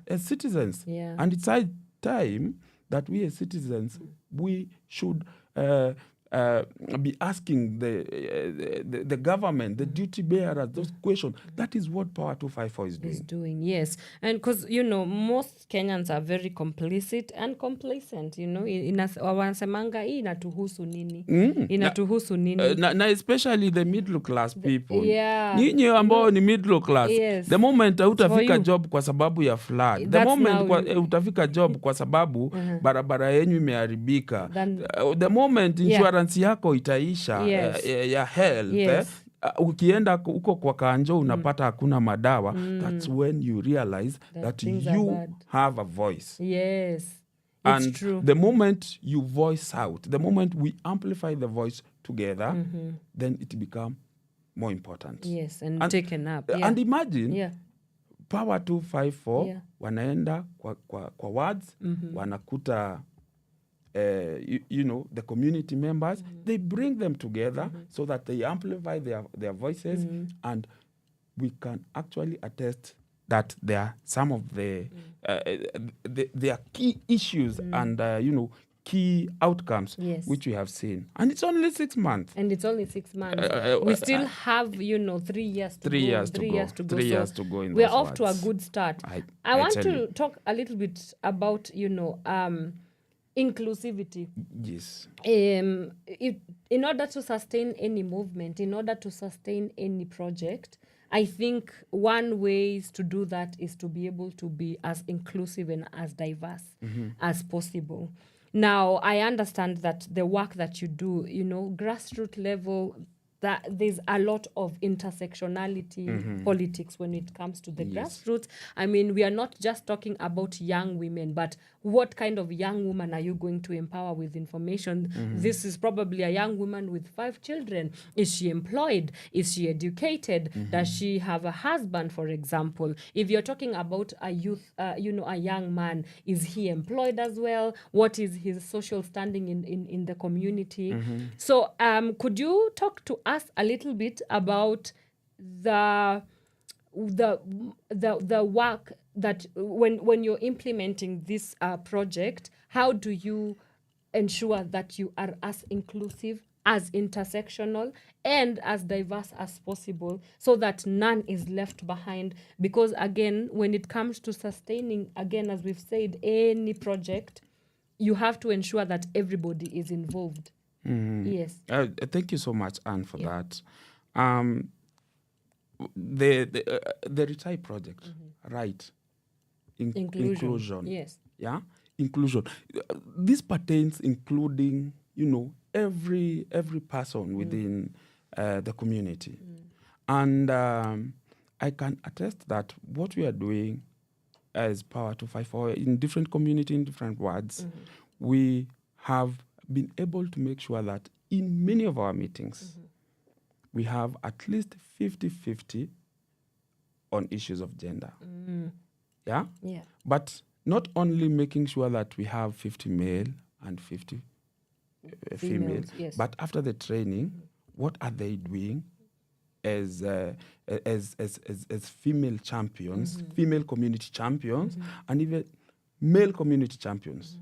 as citizens. Yeah. And it's high time that we as citizens, we should be asking the government, the duty bearers, those questions. That is what Power 254 is doing. Yes. And because, most Kenyans are very complicit and complacent, wanasemanga hii inatuhusu nini? Inatuhusu nini? Na especially the middle class people. Yeah. Nyinyi ambao ni middle class. Yes. The moment utafika job kwa sababu ya flood. The moment utafika job kwa sababu barabara yenyu imeharibika. The moment insurance yako itaisha ya health, ukienda huko kwa kanjo unapata hakuna madawa. That's when you realize that you have a voice. Yes, and it's true. The moment you voice out, the moment we amplify the voice together, then it becomes more important. Yes, and taken up. And imagine Power 254 wanaenda kwa wards, wanakuta the community members, they bring them together so that they amplify their voices, and we can actually attest that there are some of their key issues and key outcomes which we have seen. And it's only 6 months. We still have 3 years to go. 3 years to go. 3 years to go in We're those off to a words. good start. I want tell to you. talk a little bit about inclusivity. Yes. In order to sustain any movement, in order to sustain any project, I think one way to do that is to be able to be as inclusive and as diverse as possible. Now, I understand that the work that you do, grassroots level, that there's a lot of intersectionality politics when it comes to the grassroots. I mean, we are not just talking about young women, but what kind of young woman are you going to empower with information? This is probably a young woman with 5 children. Is she employed? Is she educated? Does she have a husband, for example? If you're talking about a youth, a young man, is he employed as well? What is his social standing in the community? So could you talk to us a little bit about the work that when you're implementing this project, how do you ensure that you are as inclusive, as intersectional, and as diverse as possible so that none is left behind? Because again, when it comes to sustaining, again, as we've said, any project, you have to ensure that everybody is involved. Yes. Thank you so much, Anne, for that. The Retire project, right? Inclusion. Yes. Yeah, inclusion. This pertains including, every person within the community. And I can attest that what we are doing as Power 254 in different community, in different wards, we have been able to make sure that in many of our meetings, we have at least 50-50 on issues of gender. Yeah? Yeah. But not only making sure that we have 50 male and 50 female, yes. but after the training, what are they doing as female champions, female community champions, and even male community champions.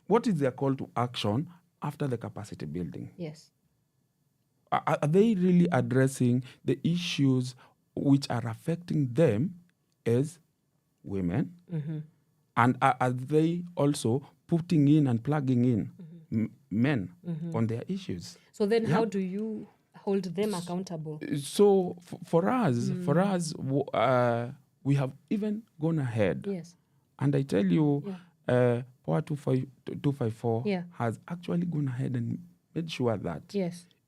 What is their call to action after the capacity building? Yes. Are they really addressing the issues which are affecting them as women? And are they also putting in and plugging in men on their issues? So then how do you hold them accountable? So for us, we have even gone ahead. Yes. And I tell you, Pawa 254 has actually gone ahead and made sure that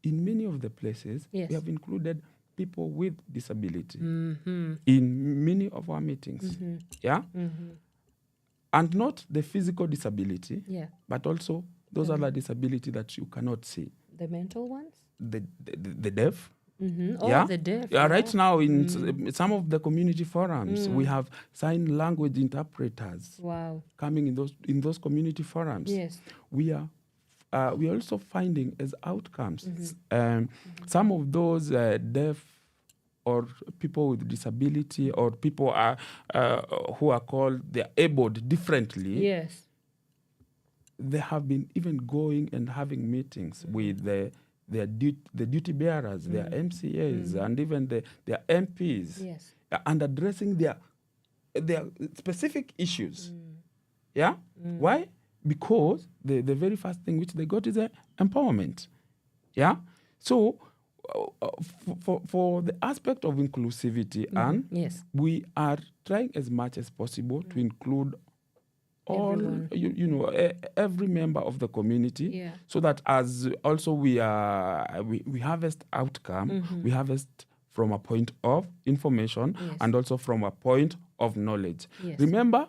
in many of the places, we have included people with disability in many of our meetings. And not the physical disability, but also those other disability that you cannot see. The mental ones? The deaf. The deaf. Yeah, right now in some of the community forums, we have sign language interpreters coming in those community forums. Yes. We are also finding as outcomes some of those deaf or people with disability or people who are called, they're abled differently. Yes. They have been even going and having meetings with the duty bearers, their MCAs, and even their MPs, and addressing their specific issues. Why? Because the very first thing which they got is empowerment. So for the aspect of inclusivity, and we are trying as much as possible to include all every member of the community, so that as also we harvest outcome, we harvest from a point of information and also from a point of knowledge. Remember,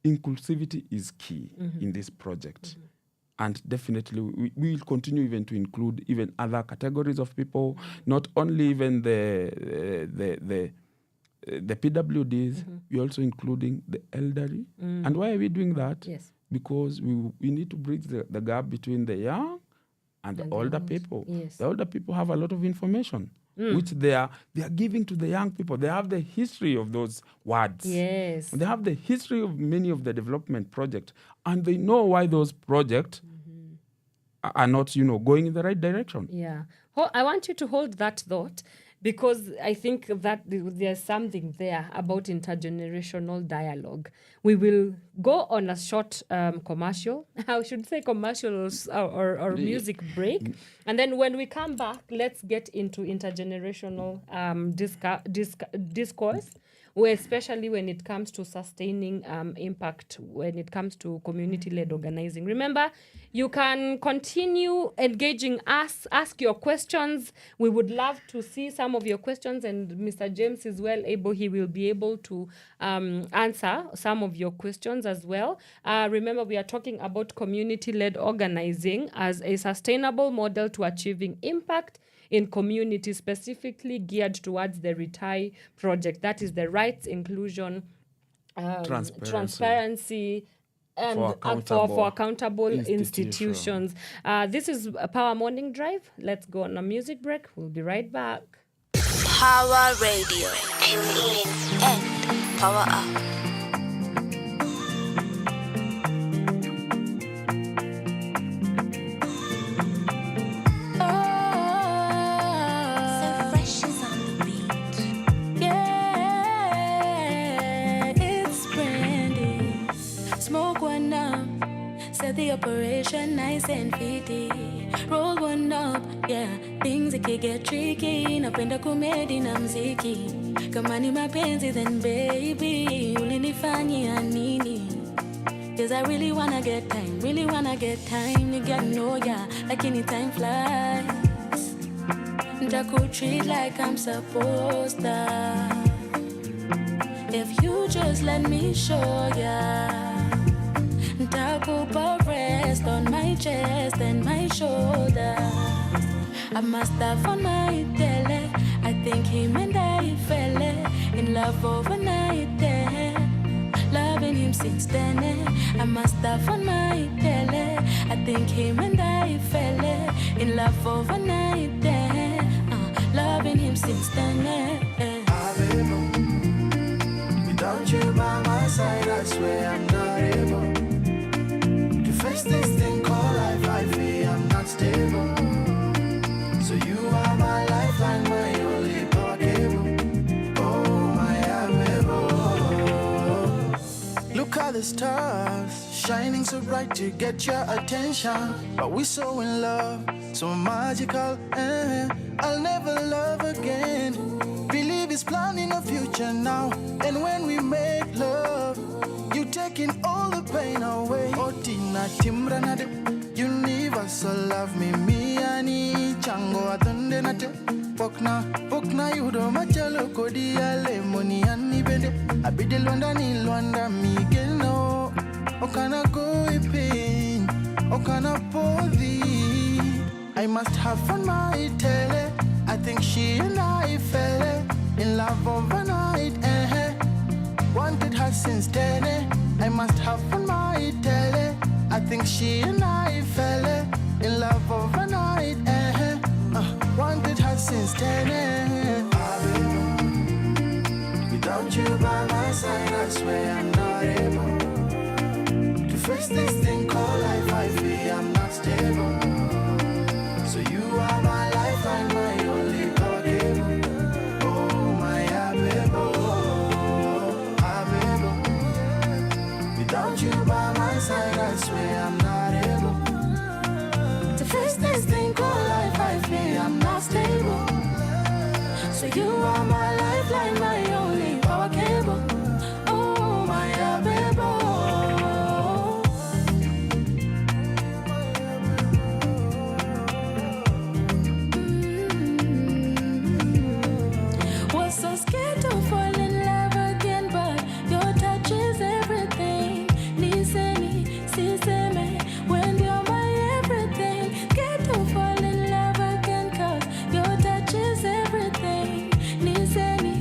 inclusivity is key in this project. And definitely we will continue even to include even other categories of people, not only even the PWDs, we're also including the elderly. And why are we doing that? Because we need to bridge the gap between the young and the older people. The older people have a lot of information, which they are giving to the young people. They have the history of those words. Yes. They have the history of many of the development projects, and they know why those projects are not, going in the right direction. Yeah. I want you to hold that thought, because I think that there's something there about intergenerational dialogue. We will go on a short commercial. I should say commercials or music break. And then when we come back, let's get into intergenerational discourse, especially when it comes to sustaining impact, when it comes to community-led organizing. Remember, you can continue engaging us, ask your questions. We would love to see some of your questions, and Mr. James is he will be able to answer some of your questions as well. Remember, we are talking about community-led organizing as a sustainable model to achieving impact in community, specifically geared towards the RETI project. That is the rights, inclusion, transparency, and for accountable institutions. This is a Power Morning Drive. Let's go on a music break. We'll be right back. Pawaradio. Tune in and power up. The operation nice and fitty. Roll one up, things get tricky. Napenda kumedi na mziki. Kama ni mapenzi then baby, ulinifanyia nini? Cause I really wanna get time. You gotta know lakini time flies. Ntakutreat like I'm supposed to. If you just let me show ya. Ntakupa rest on my chest and my shoulders. I must have on my tele. I think him and I fell in love overnight there. Loving him since then. I must have on my tele. I think him and I fell in love overnight there. loving him since then. Without you by my side, I swear I'm not able to face this thing called life. I feel I'm not stable. So you are my lifeline, my only power cable. Oh, my amiable. Look at the stars, shining so bright to get your attention. But we're so in love, so magical. I'll never love again. Believe it's planning a future now. And when we make love, you taking all the pain away. Oh, Tina Timranade, universal love me and Chango Atundenate. Pokna, you do machalo kodia lemoni and bende. Abide Luanda ni Luanda Miguel. Okana go pain, Okana podi. I must have fun my tele. I think she and I fell in love overnight. Wanted her since 10. I must have fun my tele. I think she and I fell in love overnight. Wanted her since 10. Without you by my side, I swear I'm not able to face this thing called life. I feel I'm not stable. So you are my lifeline, my only power cable. Oh, my amiable. Without you by my side, I swear I'm not able to face this thing called life. I feel I'm not stable. So you are my lifeline, my only power cable. Oh, my amiable. Was so scared to fall in love again, but your touch is everything. Listen, me, when you're my everything. Scared to fall in love again, cause your touch is everything. Listen, me,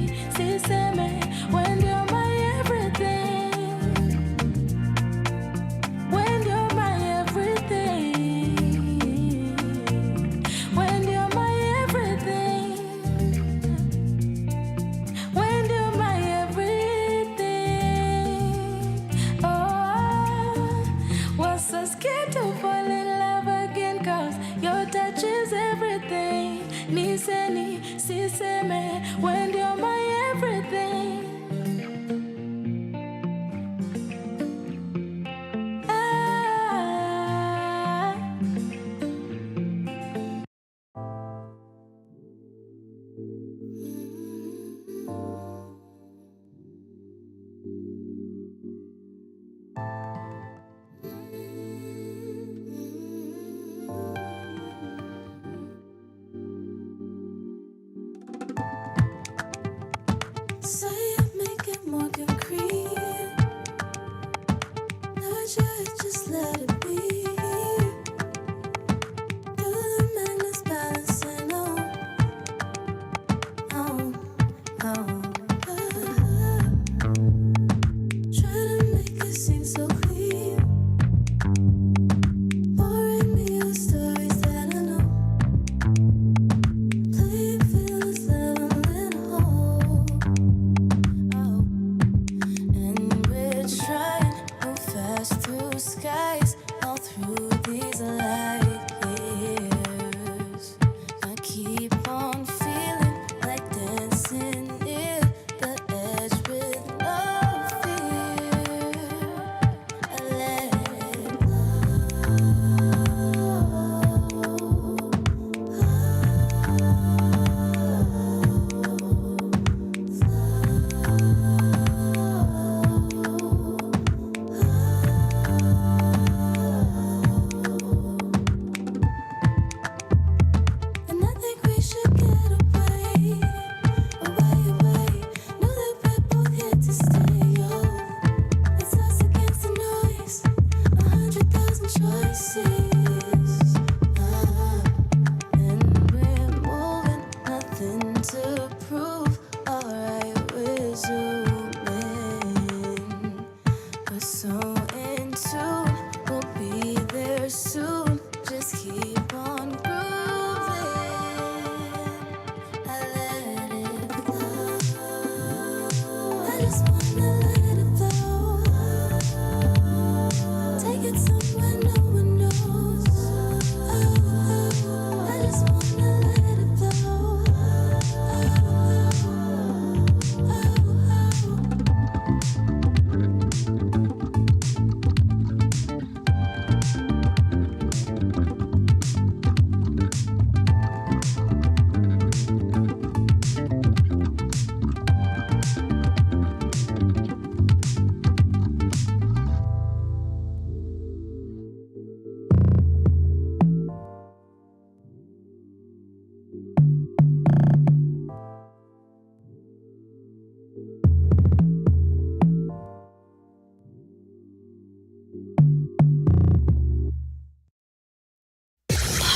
when you're my everything. When you're my everything. When you're my everything. When you're my everything. Oh, was so scared to fall in love again, cause your touch is everything. Listen, me, when you're my everything. Ah.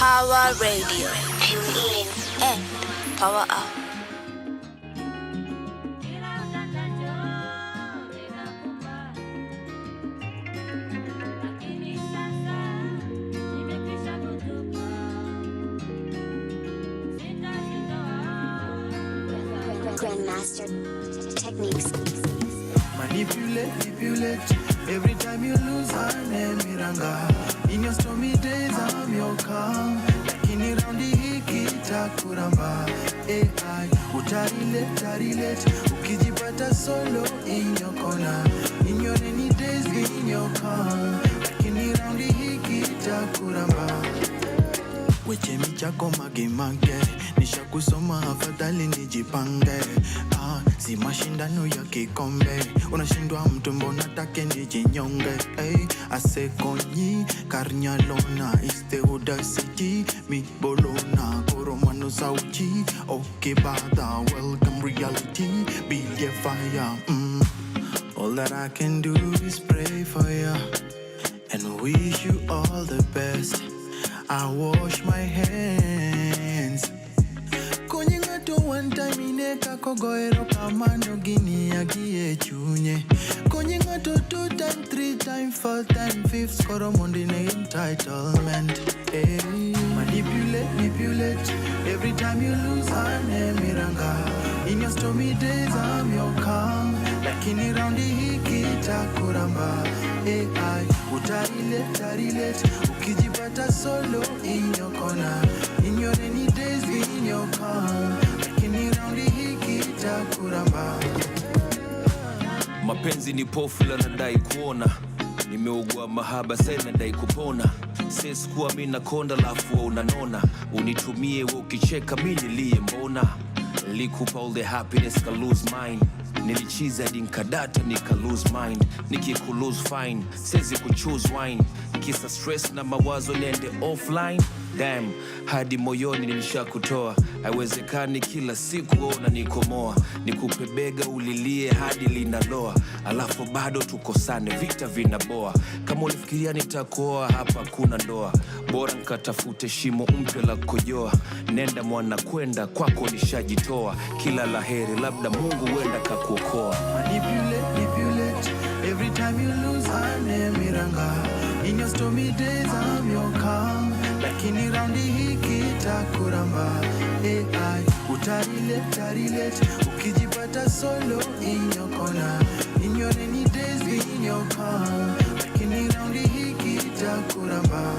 Pawaradio. Tune in and power up. Grandmaster techniques. Manipulate. Every time you lose, I'm a miranga. In your stormy days, I'm your calm. Lakini raundi hiki takuramba. AI, utarilate. Ukijipata solo in your corner. In your rainy days, be in your calm. Lakini raundi hiki takuramba. Weche michako magemage. Nishakusoma afadhali nijipange. Si mashindano ya kikombe. Unashindwa mtu mbona take nijinyonge. Asekonyi karnyalona. Is the audacity mi bolona. Koromano sauchi. Okay bada welcome reality. Be your fire. All that I can do is pray for you and wish you all the best. I wash my hands. Konyengato one time ineka kogoero kamano gini agie chunye. Konyengato 2 time, 3 time, 4 time, 5th koromondi ne entitlement. Manipulate. Every time you lose, I'm a miranga. In your stormy days, I'm your calm. Lakini raundi hiki takuramba. AI, utarilate. Ukijipata solo in your corner. In your rainy days, be in your calm. Lakini raundi hiki takuramba. Mapenzi ni pofu la nadai kuona. Nimeugua mahaba sasa nadai kupona. Sisi kuwa mimi nakonda lafu wa unanona. Unitumie wewe ukicheka mimi nilie mbona. Likupa all the happiness ka lose mine. Nilichiza hadi nkadata nika lose mind. Nikiku lose fine. Sezi kuchoose wine. Kisa stress na mawazo niende offline. Damn, hadi moyoni nilishakutoa. Haiwezekani kila siku ona nikomoa. Nikupe bega ulilie hadi linaloa. Alafu bado tukosane vita vinaboa. Kama ulifikiria nitakuoa hapa kuna ndoa. Bora nkatafute shimo mpya la kujoa. Nenda mwana kwenda kwako nishajitoa. Kila laheri labda Mungu wenda kakuokoa. Manipulate. Every time you lose, I'm a miranga. In your stormy days, I'm your calm. Lakini raundi hiki takuramba. AI, utarilate. Ukijipata solo in your corner. In your rainy days, be in your calm. Lakini raundi hiki takuramba.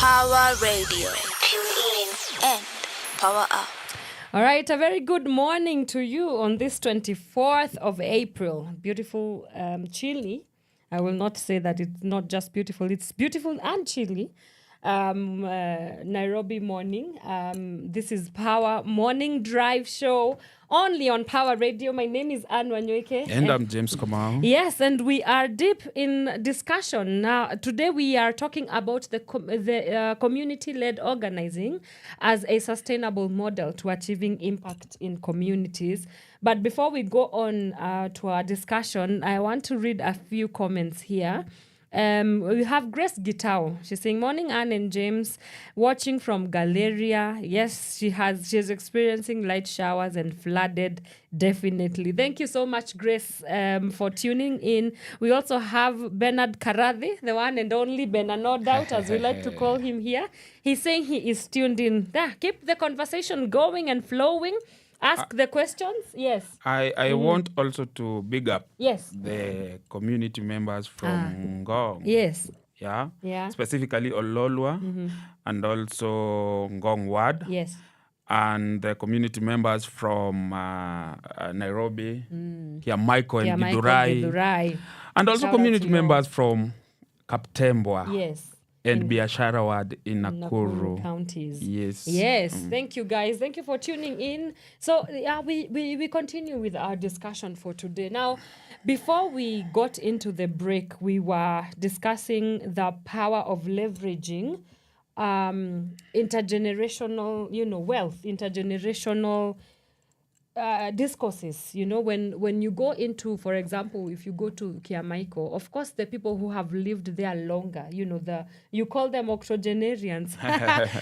Pawaradio. Tune in and power up. All right, a very good morning to you on this 24th of April. Beautiful, chilly. I will not say that it's not just beautiful. It's beautiful and chilly. Nairobi morning. This is Power Morning Drive Show only on Pawaradio. My name is Wanyoike. And I'm James Kamau. Yes, and we are deep in discussion. Now, today we are talking about the community-led organizing as a sustainable model to achieving impact in communities. But before we go on to our discussion, I want to read a few comments here. We have Grace Gitao. She's saying, morning, Anne and James, watching from Galleria. Yes, she's experiencing light showers and flooded, definitely. Thank you so much, Grace, for tuning in. We also have Bernard Karadhi, the one and only Bernard, no doubt, as we like to call him here. He's saying he is tuned in. Keep the conversation going and flowing. Ask the questions. Yes. I want also to big up yes. the community members from Ngong. Yes. Yeah. Specifically Ololwa and also Ngong Ward. Yes. And the community members from Nairobi. Here Michael and Githurai. And also community members from Kaptembwa. Yes. And Biashara Ward in Nakuru counties. Yes. Thank you, guys. Thank you for tuning in. So we continue with our discussion for today. Now, before we got into the break, we were discussing the power of leveraging intergenerational, wealth, intergenerational discourses. When you go into, for example, if you go to Kiamaiko, of course the people who have lived there longer, you call them octogenarians.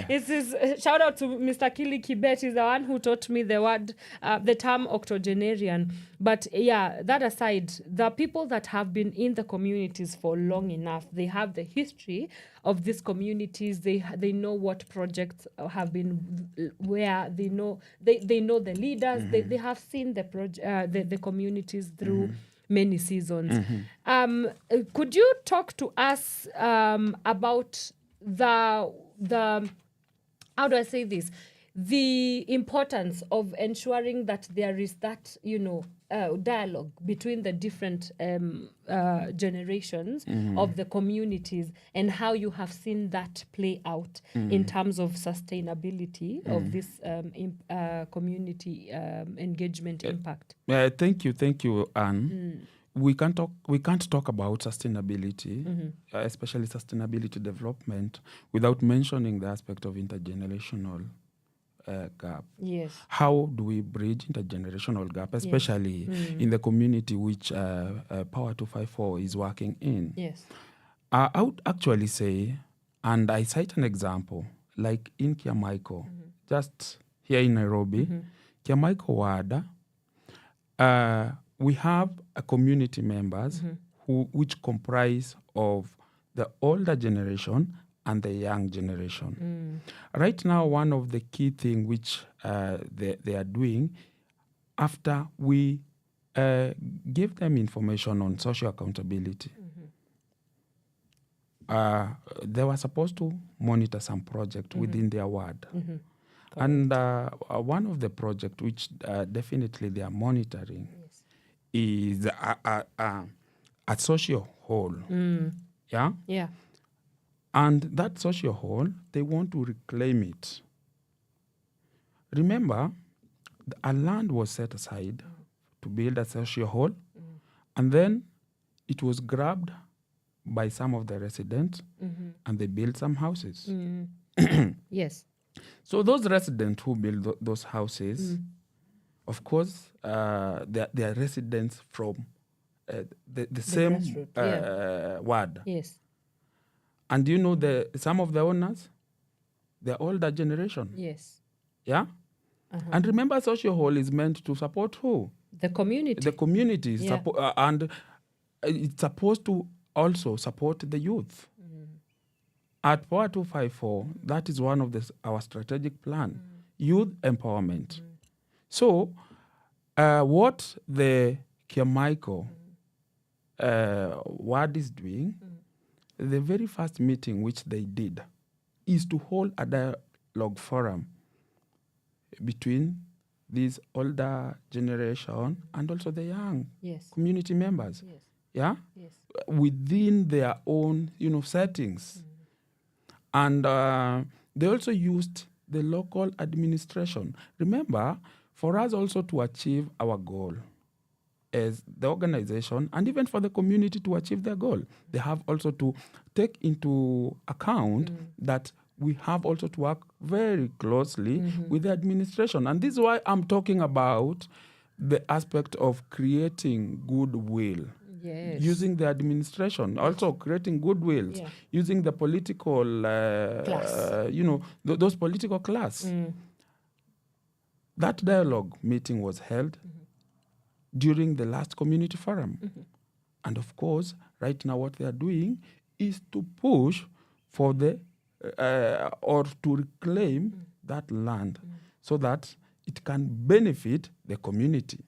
This is shout out to Mr. Kili Kibet. He's the one who taught me the term octogenarian. But yeah, that aside, the people that have been in the communities for long enough, they have the history of these communities. They know what projects have been where. They know the leaders. They have seen the communities through many seasons. Could you talk to us about the how do I say this? The importance of ensuring that there is that dialogue between the different generations of the communities, and how you have seen that play out in terms of sustainability of this community engagement impact. Thank you, Anne. We can't talk about sustainability, especially sustainability development, without mentioning the aspect of intergenerational gap. Yes. How do we bridge intergenerational gap, especially in the community which Power 254 is working in? Yes. I would actually say, and I cite an example, like in Kiamaiko, just here in Nairobi, Kiamaiko Wada, we have a community members which comprise of the older generation and the young generation. Right now, one of the key things which they are doing, after we give them information on social accountability, they were supposed to monitor some project within their ward. And one of the projects which definitely they are monitoring is a social hall. Yeah? Yeah. And that social hall, they want to reclaim it. Remember, a land was set aside to build a social hall, and then it was grabbed by some of the residents, and they built some houses. Yes. So those residents who built those houses, of course, they are residents from the same ward. Yes. And you know some of the owners, the older generation. Yes. Yeah? And remember, social hall is meant to support who? The community. The community. Yeah. And it's supposed to also support the youth. At Power 254, that is one of our strategic plan, youth empowerment. So what the Kiamaiko ward is doing, the very first meeting which they did is to hold a dialogue forum between this older generation and also the young community members. Yes. Yeah? Yes. Within their own, settings. And they also used the local administration. Remember, for us also to achieve our goal as the organization, and even for the community to achieve their goal, they have also to take into account that we have also to work very closely with the administration. And this is why I'm talking about the aspect of creating goodwill. Yes. Using the administration, also creating goodwill, using the political, class. Those political class. That dialogue meeting was held during the last community forum. And of course, right now what they are doing is to push for or to reclaim that land so that it can benefit the community.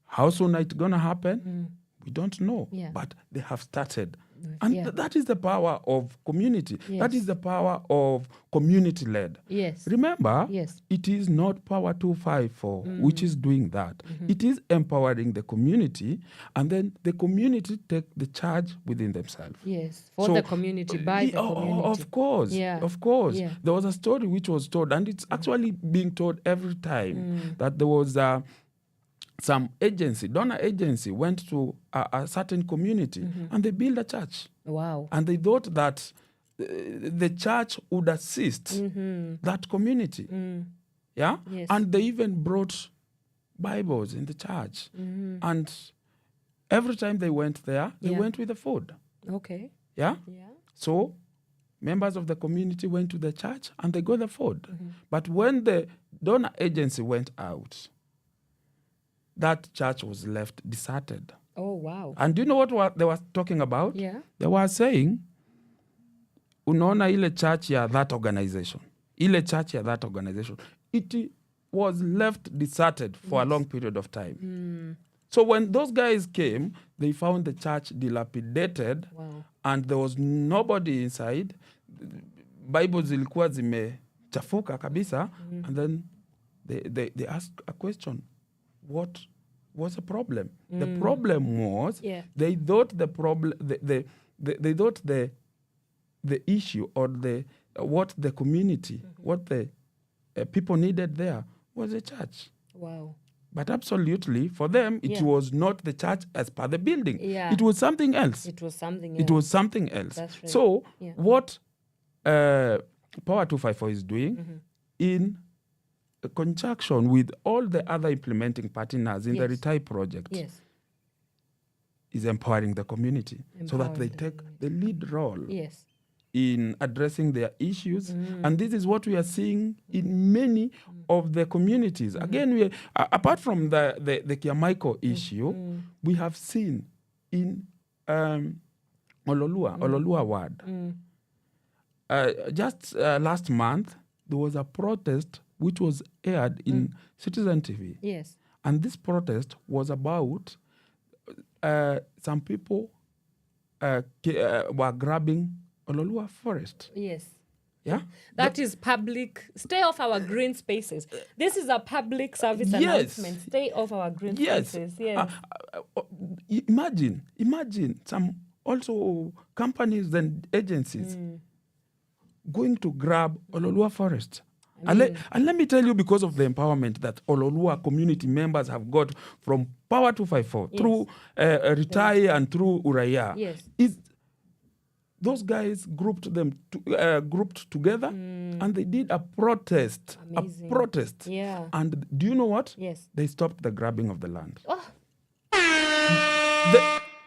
How soon it's going to happen? We don't know, but they have started. And that is the power of community. Yes. That is the power of community-led. Yes. Remember, Yes. it is not Power 254 which is doing that. It is empowering the community, and then the community take the charge within themselves. Yes, for the community, by the community. Of course, of course. Yeah. There was a story which was told, and it's actually being told every time, that there was some donor agency went to a certain community and they built a church. Wow. And they thought that the church would assist that community. Yeah? Yes. And they even brought Bibles in the church. And every time they went there, they went with the food. Okay. Yeah? Yeah. So members of the community went to the church and they got the food. But when the donor agency went out, that church was left deserted. Oh, wow. And do you know what they were talking about? Yeah. They were saying, unaona ile church ya that organization. Ile church ya that organization. It was left deserted for a long period of time. So when those guys came, they found the church dilapidated. Wow. And there was nobody inside. Bibles zilikuwa zimechafuka kabisa. And then they asked a question. What was the problem? The problem was they thought the problem they thought the issue or what the community, what the people needed there was a church. Wow. But absolutely, for them, it was not the church as per the building. Yeah. It was something else. It was something else. It was something else. That's right. So what Power 254 is doing in conjunction with all the other implementing partners in the Retire project is empowering the community so that they take the lead role in addressing their issues. And this is what we are seeing in many of the communities. Again, we apart from the Kiamaiko issue, we have seen in Ololua ward. Just last month, there was a protest which was aired in Citizen TV. Yes. And this protest was about some people were grabbing Ololua forest. Yes. Yeah? That is public. Stay off our green spaces. This is a public service announcement. Stay off our green spaces. Yes. Imagine some also companies and agencies going to grab Ololua forest. And let me tell you, because of the empowerment that Ololua community members have got from Power 254 through Retire and through Uraya, is those guys grouped together and they did a protest. Amazing. A protest. Yeah. And do you know what? Yes. They stopped the grabbing of the land. Oh.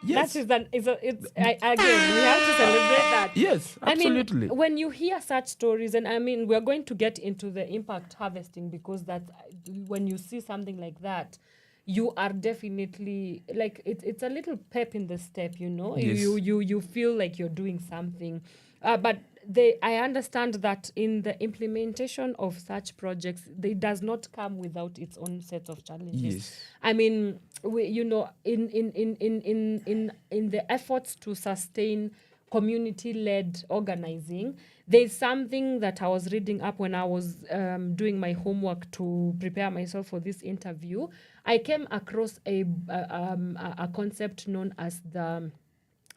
Yes. Again, we have to celebrate that. Yes, absolutely. I mean, when you hear such stories, and I mean, we're going to get into the impact harvesting, because that's when you see something like that, you are definitely like it's a little pep in the step, you know. Yes. You feel like you're doing something, but I understand that in the implementation of such projects, they does not come without its own set of challenges. Yes. I mean, in the efforts to sustain community-led organizing, there's something that I was reading up when I was doing my homework to prepare myself for this interview. I came across a concept known as the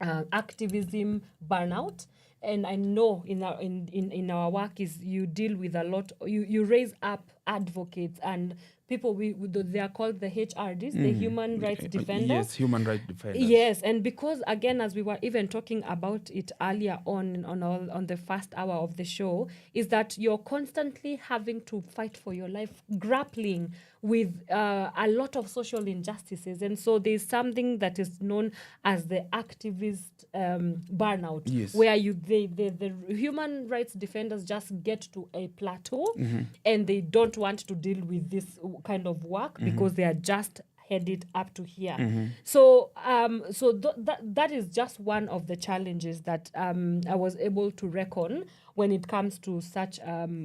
activism burnout. And I know in our work is you deal with a lot. You raise up advocates and people. They are called the HRDs, the human rights defenders. Yes, human rights defenders. Yes, and because again, as we were even talking about it earlier on the first hour of the show, is that you're constantly having to fight for your life, grappling with a lot of social injustices, and so there's something that is known as the activist burnout, where the human rights defenders just get to a plateau and they don't want to deal with this kind of work because they are just headed up to here. So that is just one of the challenges that I was able to reckon when it comes to such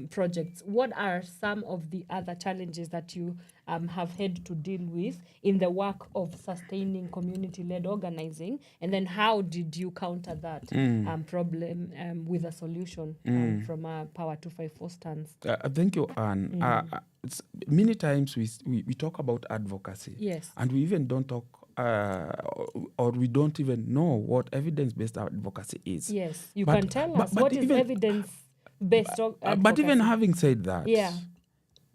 projects. What are some of the other challenges that you have had to deal with in the work of sustaining community-led organizing? And then how did you counter that problem with a solution from a Power 254 stance? Thank you, Anne. Many times we talk about advocacy. Yes. And we even don't talk or we don't even know what evidence-based advocacy is. Yes, you can tell us what is evidence-based advocacy. But even having said that,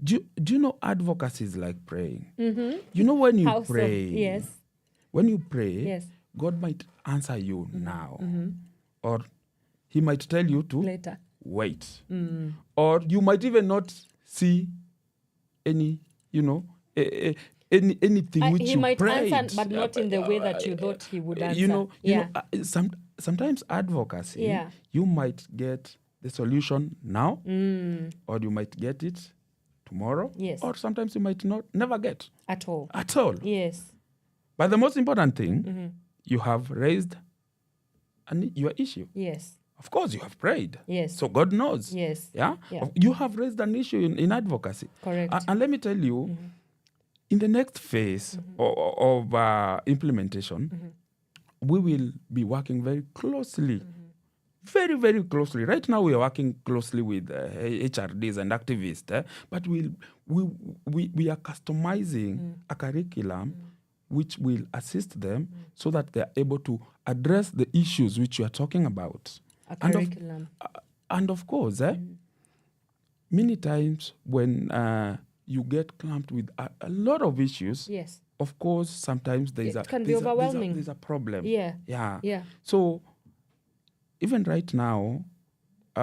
do you know advocacy is like praying? You know when you pray, yes. When you pray, yes. God might answer you now, or he might tell you to Later. wait. Or you might even not see any, anything which he you might prayed. answer, but not in the way that you thought he would answer. Sometimes advocacy, Yeah. you might get the solution now, or you might get it tomorrow, Yes. or sometimes you might never get At all. at all. Yes. But the most important thing, you have raised your issue. Yes. Of course, you have prayed. Yes. So God knows. Yes. Yeah? Yeah. You have raised an issue in advocacy. Correct. And let me tell you, in the next phase of implementation, we will be working very closely, very, very closely. Right now, we are working closely with HRDs and activists, but we are customizing a curriculum which will assist them so that they are able to address the issues which you are talking about. A curriculum. And of course, many times when you get clamped with a lot of issues, Yes. of course, sometimes there's overwhelming. a problem. Yeah. Yeah. Yeah. So even right now,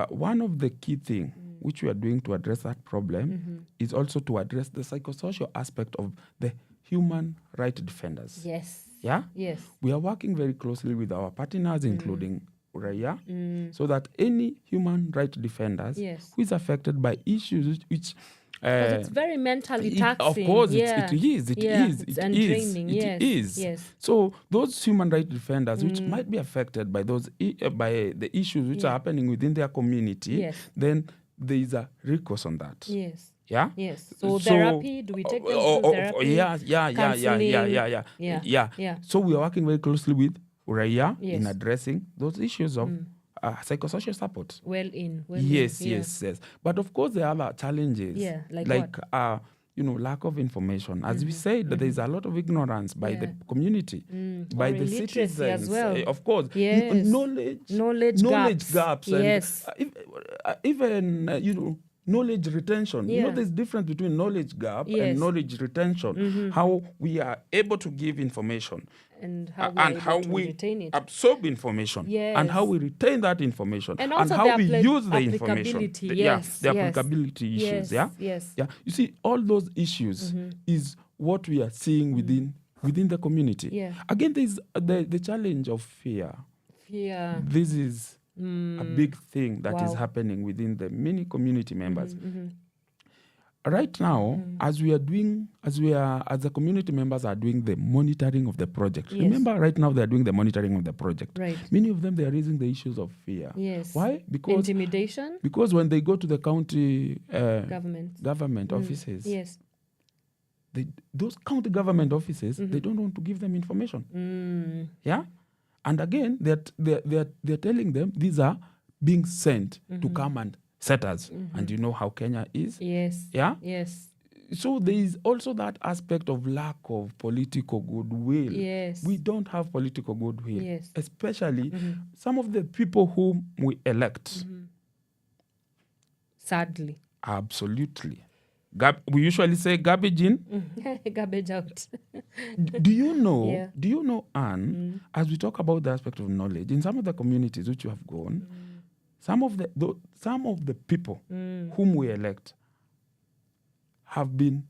one of the key things which we are doing to address that problem is also to address the psychosocial aspect of the human rights defenders. Yes. Yeah? Yes. We are working very closely with our partners, including Uraya, so that any human rights defenders Yes. who is affected by issues which Because it's very mentally taxing. of course, yeah. it is. It's draining. It Yes. is. Yes. So those human rights defenders, which might be affected by by the issues which are happening within their community, Yes. then there is a recourse on that. Yes. Yeah. Yes. So therapy, do we take them through therapy? Yeah. So we are working very closely with Uraya Yes. in addressing those issues of psychosocial support. Yes. Yes. But of course, there are other challenges. Yeah, like lack of information. As we said, there is a lot of ignorance by the community, by Or the illiteracy citizens. as well. Of course, Yes. knowledge gaps. Yes. And, even knowledge retention. Yeah. There's difference between knowledge gap Yes. and knowledge retention. How we are able to give information. And how we and are how able to we retain it. absorb information, and how Yes. we retain that information, And also how the we use the information. applicability, The yes, yes. applicability issues. Yes, Yeah, yes. You see, all those issues is what we are seeing within the community. Yeah. Again, there is the challenge of fear. Yeah. This is a big thing that is Wow. happening within the many community members. Right now, as the community members are doing the monitoring of the project. Yes. Remember, right now they are doing the monitoring of the project. Right. Many of them, they are raising the issues of fear. Yes. Why? Because Intimidation. when they go to the county Government. offices, Yes. those county government offices, they don't want to give them information. Yeah, and again, they're telling them these are being sent to come and set us. And you know how Kenya is. Yes. Yeah. Yes. So there is also that aspect of lack of political goodwill. Yes. We don't have political goodwill. Yes. Especially some of the people whom we elect. Sadly. Absolutely. We usually say garbage in. Garbage out. Do you know, Yeah. Anne, as we talk about the aspect of knowledge, in some of the communities which you have gone, some of the people whom we elect have been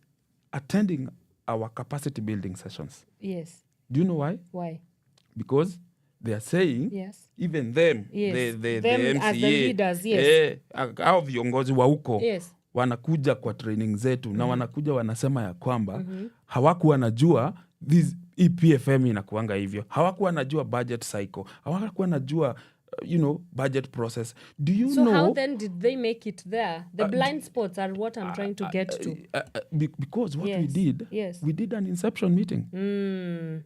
attending our capacity building sessions. Yes. Do you know why? Why? Because they are saying Yes. even them, Yes. the Them MCA, as the leaders, yes. hao viongozi wa huko Yes. wanakuja kwa training zetu na wanakuja wanasema ya kwamba hawakuwa wanajua hii PFM inakuanga hivyo, hawakuwa wanajua budget cycle, hawakuwa wanajua budget process. Do you So know how then did they make it there? The blind spots are what I'm trying to get to. Because what we Yes. did, Yes. we did an inception meeting.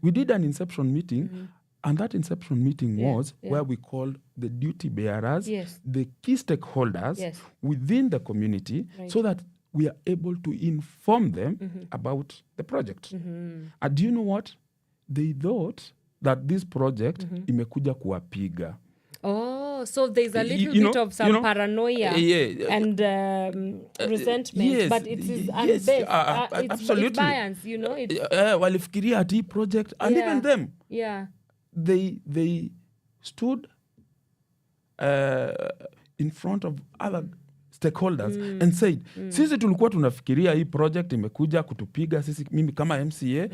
We did an inception meeting, and that inception meeting was where we called the duty bearers, Yes. the key stakeholders Yes. within the community, so that we are able to inform them about the project. And do you know what? They thought that this project imekuja kuwapiga. Oh, so there's a little You bit know- of some you know, paranoia and resentment, yes, but it is yes, unbased. It's absolutely. bias, It's, Walifikiria ati project, and Yeah. even them, yeah. they stood in front of other stakeholders and said, sisi tulikuwa tunafikiria hii project imekuja kutupiga sisi, mimi kama MCA,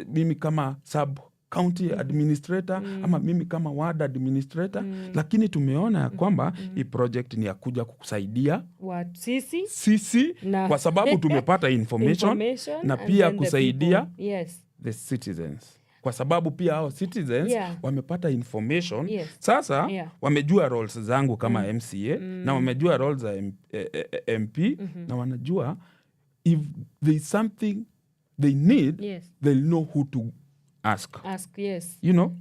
mimi kama sub county administrator ama mimi kama ward administrator, lakini tumeona ya kwamba hii project ni ya kuja kukusaidia sisi kwa sababu tumepata information na pia kusaidia the citizens. Kwa sababu pia hao citizens wamepata information. Sasa wamejua roles zangu kama MCA na wamejua roles za MP na wanajua if there is something they need, they'll know who to ask. You know?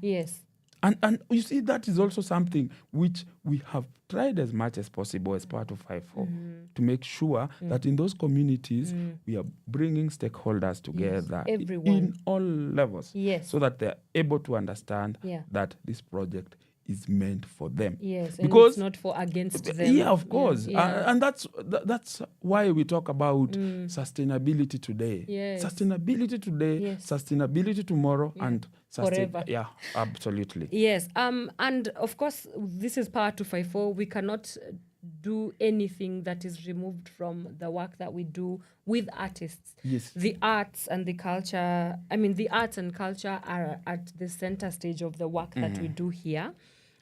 And you see, that is also something which we have tried as much as possible as part of 5-4 to make sure that in those communities we are bringing stakeholders together in all levels so that they are able to understand that this project is meant for them. Because and it's not for against them. Yeah, of course. And that's why we talk about sustainability today. Sustainability today, sustainability tomorrow, and forever. Yeah, absolutely. Yes. And of course, this is Power 254. We cannot do anything that is removed from the work that we do with artists. The arts and the culture, the arts and culture are at the center stage of the work that we do here.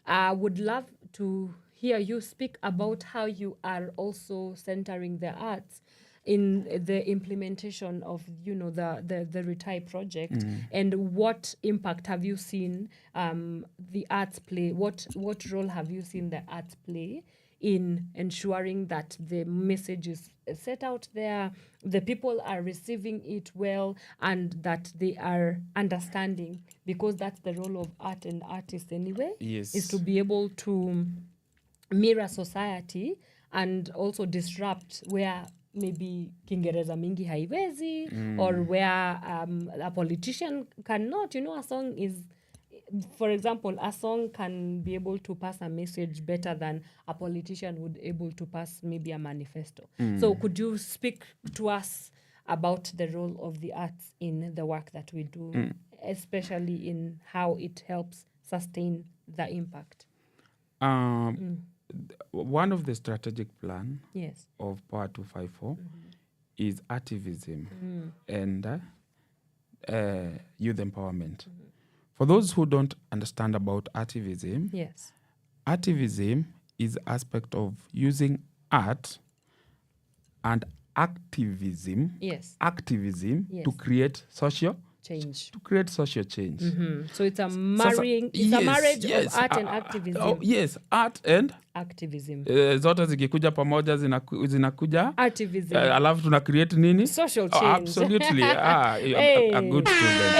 I would love to hear you speak about how you are also centering the arts in the implementation of, the Retire project, and what impact have you seen the arts play? What role have you seen the arts play in ensuring that the message is set out there, the people are receiving it well, and that they are understanding? Because that's the role of art and artists anyway, is to be able to mirror society and also disrupt where maybe Kiingereza mingi haiwezi, or where a politician cannot. A song is, for example, a song can be able to pass a message better than a politician would able to pass maybe a manifesto. So could you speak to us about the role of the arts in the work that we do, especially in how it helps sustain the impact? One of the strategic plan of Power 254 is activism and youth empowerment. For those who don't understand about activism, activism is aspect of using art and activism to create social change. To create social change. So it's a marrying, it's a marriage of art and activism. Art and activism. Zote zikikuja pamoja zinakuja activism. Alafu tuna create nini? Social change. Absolutely. A good student.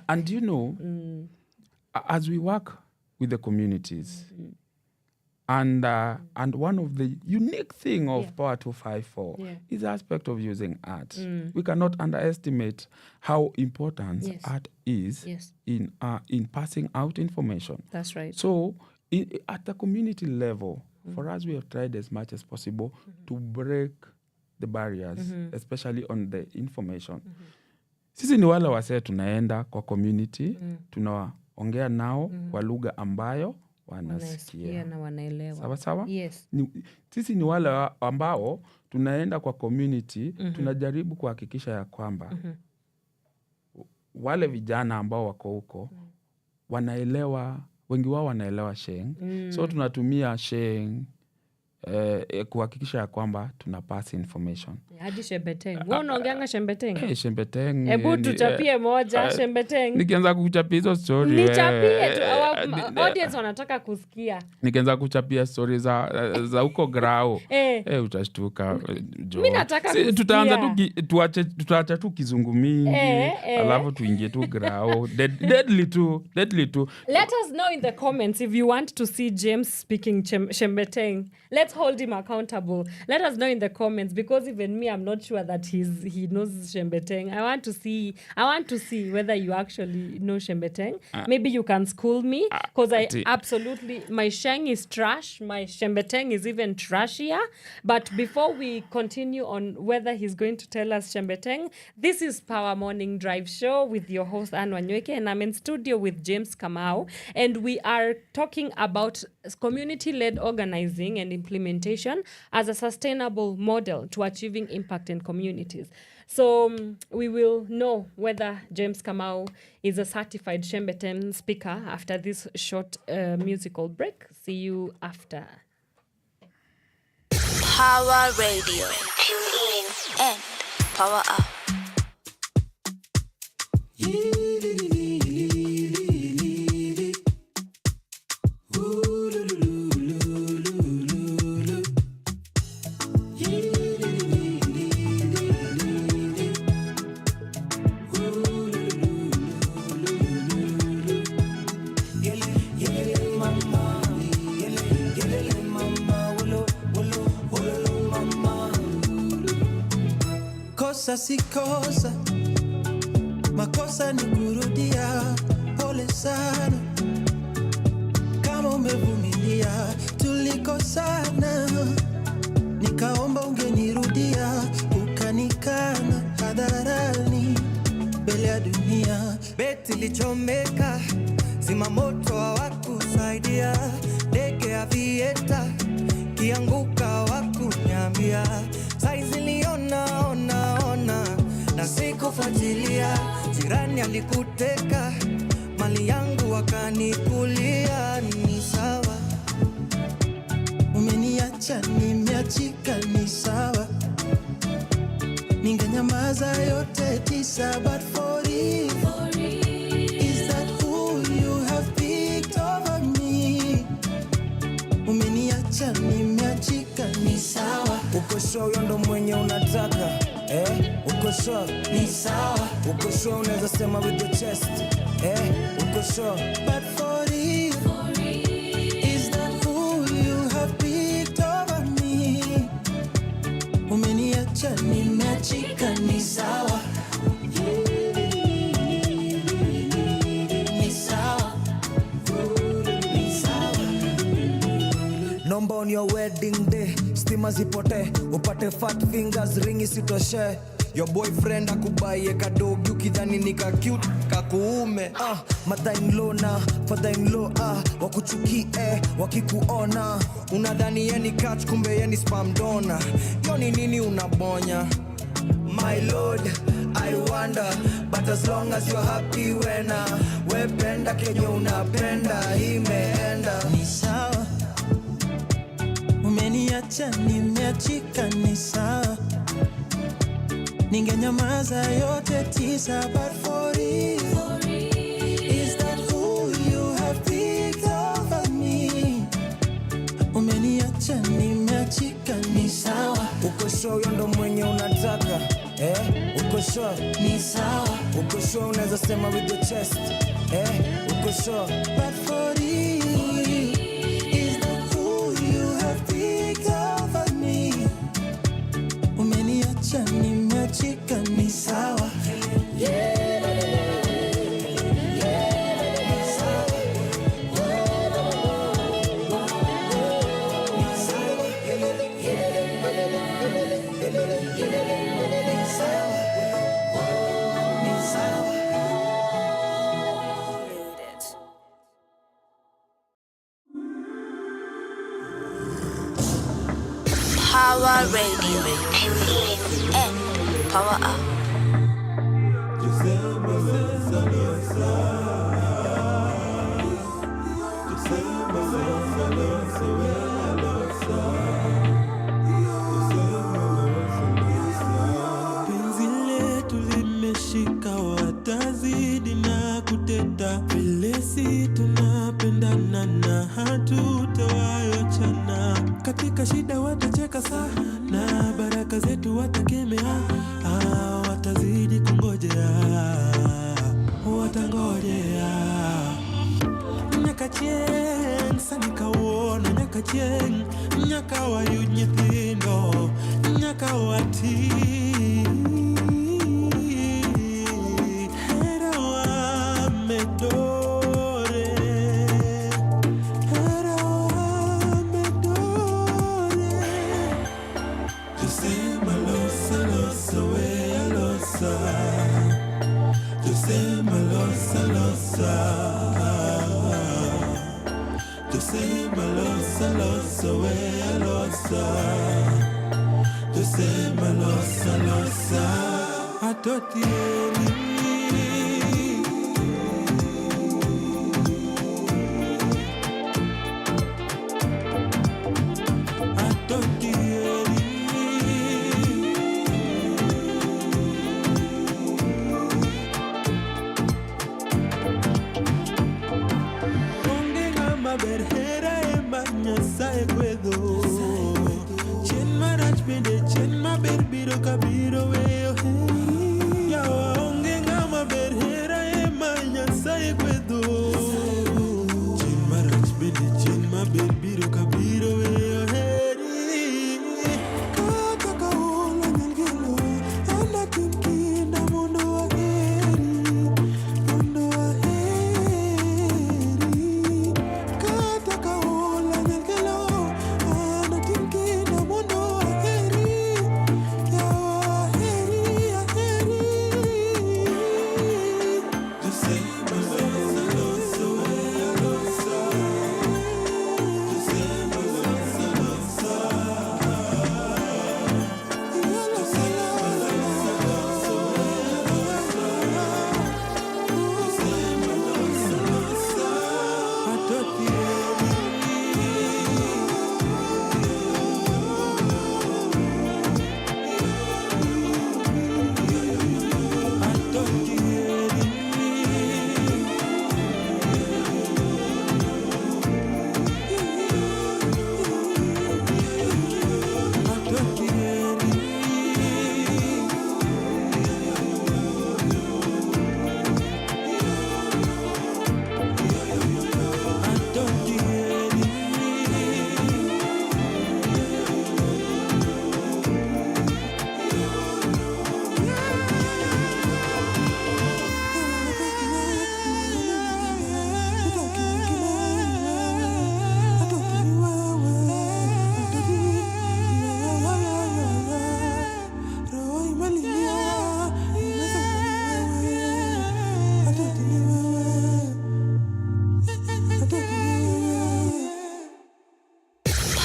And as we work with the communities, and one of the unique thing of Power 254 is the aspect of using art. We cannot underestimate how important art is in passing out information. That's right. So at the community level, for us, we have tried as much as possible to break the barriers, especially on the information. Sisi ni wale wasee tunaenda kwa community, tunaongea nao kwa lugha ambayo wanasikia na wanaelewa. Sawa? Sisi ni wale ambao tunaenda kwa community, tunajaribu kuhakikisha ya kwamba wale vijana ambao wako huko wanaelewa, wengi wao wanaelewa Sheng. So tunatumia Sheng kuhakikisha ya kwamba tuna pass information. Hadi Shembeteng. Wewe unaongeanga Shembeteng? Shembeteng. Hebu tuchapie moja Shembeteng. Nikianza kuchapia hizo story. Nichapie tu, audience wanataka kusikia. Nikianza kuchapia story za huko grao. Utashtuka. Mimi nataka kusikia. Tutaanza tutaacha tu kizungu mingi. Alafu tuingie tu grao. Deadly too. Let us know in the comments if you want to see James speaking Shembeteng. Let's hold him accountable. Let us know in the comments, because even me, I'm not sure that he knows Shembeteng. I want to see whether you actually know Shembeteng. Maybe you can school me, because my Sheng is trash. My Shembeteng is even trashier. But before we continue on whether he's going to tell us Shembeteng, this is Power Morning Drive Show with your host Wanyoike, and I'm in studio with James Kamau, and we are talking about community-led organizing and implementation as a sustainable model to achieving impact in communities. So we will know whether James Kamau is a certified Shembeteng speaker after this short musical break. See you after. Pawaradio. Tune in and power up. Kosa si kosa, makosa ni kurudia. Pole sana kama umevumilia, tulikosana, nikaomba ungenirudia, ukanikana hadharani mbele ya dunia. Beti lichomeka, zima moto hawakusaidia, ndege ya vieta kianguka hawakunyambia, saizi liona na sikufuatilia. Jirani alikuteka, mali yangu wakanikulia. Ni sawa, umeniacha nimeachika, ni sawa, ningenyamaza yote tisa, but for you, is that who you have picked over me? Umeniacha nimeachika, ni sawa. Uko sure ndo mwenye unataka? Uko sure? Ni sawa. Uko sure unaweza sema with your chest? Uko sure? But for you, is that who you have picked over me? Umeniacha nimeachika, ni sawa. Ni sawa. Ni sawa. Nomba on your wedding day, stima zipote, upate fat fingers, ringi sitoshe. Your boyfriend akubaye kadogi ukidhani nika cute kakuume. Mother-in-law na father-in-law wakuchukie wakikuona, unadhani yeni catch kumbe yeni spam donor. Yoni nini unabonya? My lord, I wonder, but as long as you're happy wena, wependa kenye unapenda, imeenda. Ni sawa, umeniacha nimeachika, ni sawa, ningenyamaza yote tisa, but for you, is that who you have picked over me? Umeniacha nimeachika, ni sawa. Uko sure ndo mwenye unataka? Uko sure? Ni sawa. Uko sure unaweza sema with your chest? Uko sure? But for you, is that who you have picked over me? Umeniacha nimeachika, ni sawa. Pawaradio. Tune in and power up. Penzi letu limeshika, watazidi na kuteta, vilesi tunapendana na hatutawachana. Katika shida watacheka sana, baraka zetu watakemea, watazidi kungojea, watangojea. Nyaka chien, sanika uona, nyaka kacheng nyaka wayud nyithindo nyaka wati herawa medore just say my losa losa we losa just say my losa losa just say my losa losa we losa just say my losa losa atotieni kabiro weyo heri ya onge ngama berhera e manya sai kwedo chin marach bende chin maber biro kabiro weyo heri kaka kaola nyangelo anda kinkinda mondo aheri kaka kaola nyangelo anda kinkinda mondo aheri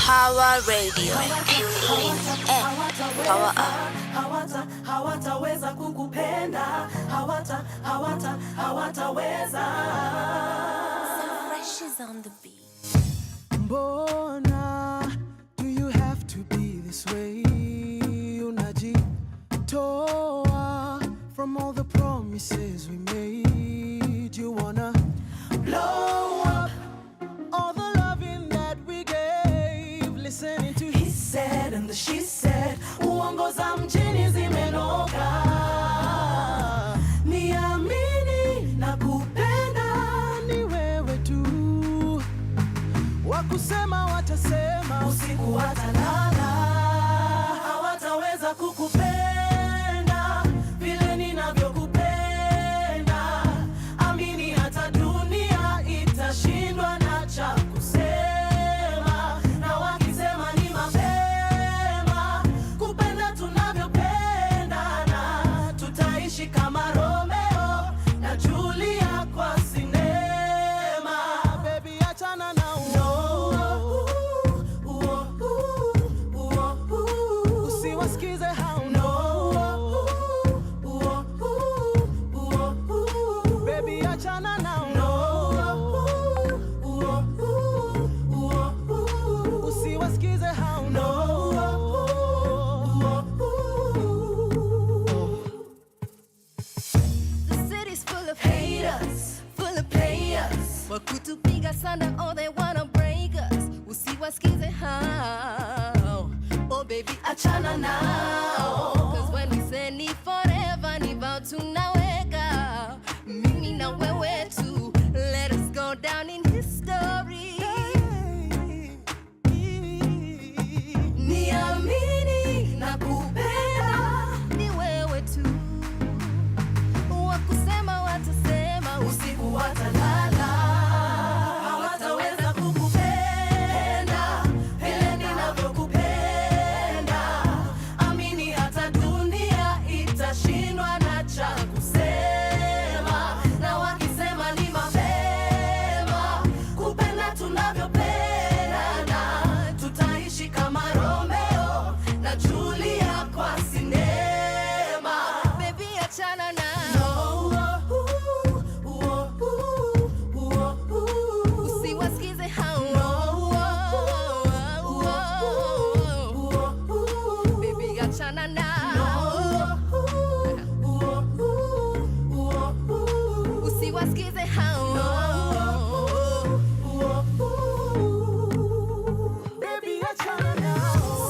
Pawaradio. Tune in and power up. Hawataweza kukupenda, hawataweza. Some freshes on the beat. Mbona do you have to be this way? Unajitoa from all the promises we made. You wanna blow up all the loving that we gave. Listening to he said and the she said. Uongo za mjini zimenoga. Niamini na kupenda ni wewe tu. Wakusema watasema, usiku watalala. Hawataweza kukupenda vile ninavyokupenda. Amini hata dunia itashindwa na cha kusema. Na wakisema ni mapema kupenda tunavyopendana. Tutaishi kama Romeo na Julia kwa sinema. Baby achana na usiwasikize hao baby achana na usiwasikize hao The city's full of haters, full of players. Wakutupiga sana, all they wanna break us. Usiwasikize hao, oh baby achana nao. Cause when we say ni forever, ni about tunaweka. Mimi na wewe tu, let us go down in history.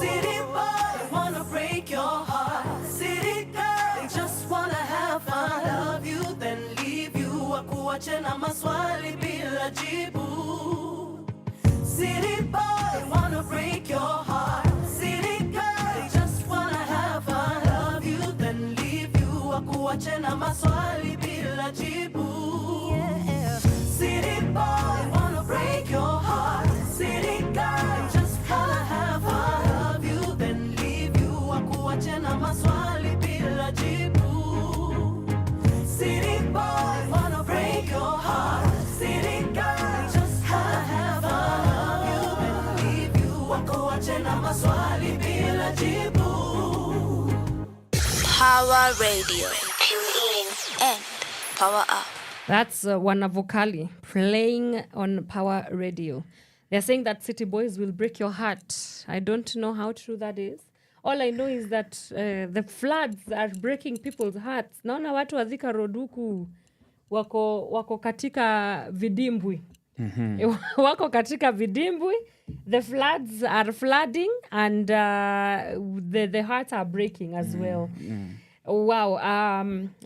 City boy, wanna break your heart. City girl, they just wanna have fun. Love you, then leave you. Wakuache na maswali bila jibu. City boy, wanna break your heart. City girl, they just wanna have fun. Love you, then leave you. Wakuache na maswali bila jibu. Yeah. City boy, wanna break your heart. City girl, just wanna have fun. Love you, then leave you. Wakuache na maswali bila jibu. City boy, wanna break your heart. City girl, just wanna have fun. Love you, then leave you. Wakuache na maswali bila jibu. Pawaradio. Tune in and power up. That's Wanavokali playing on Pawaradio. They're saying that City Boys will break your heart. I don't know how true that is. All I know is that the floods are breaking people's hearts. Naona watu wa Thika Road huku wako katika vidimbwi. Wako katika vidimbwi. The floods are flooding and the hearts are breaking as well. Wow.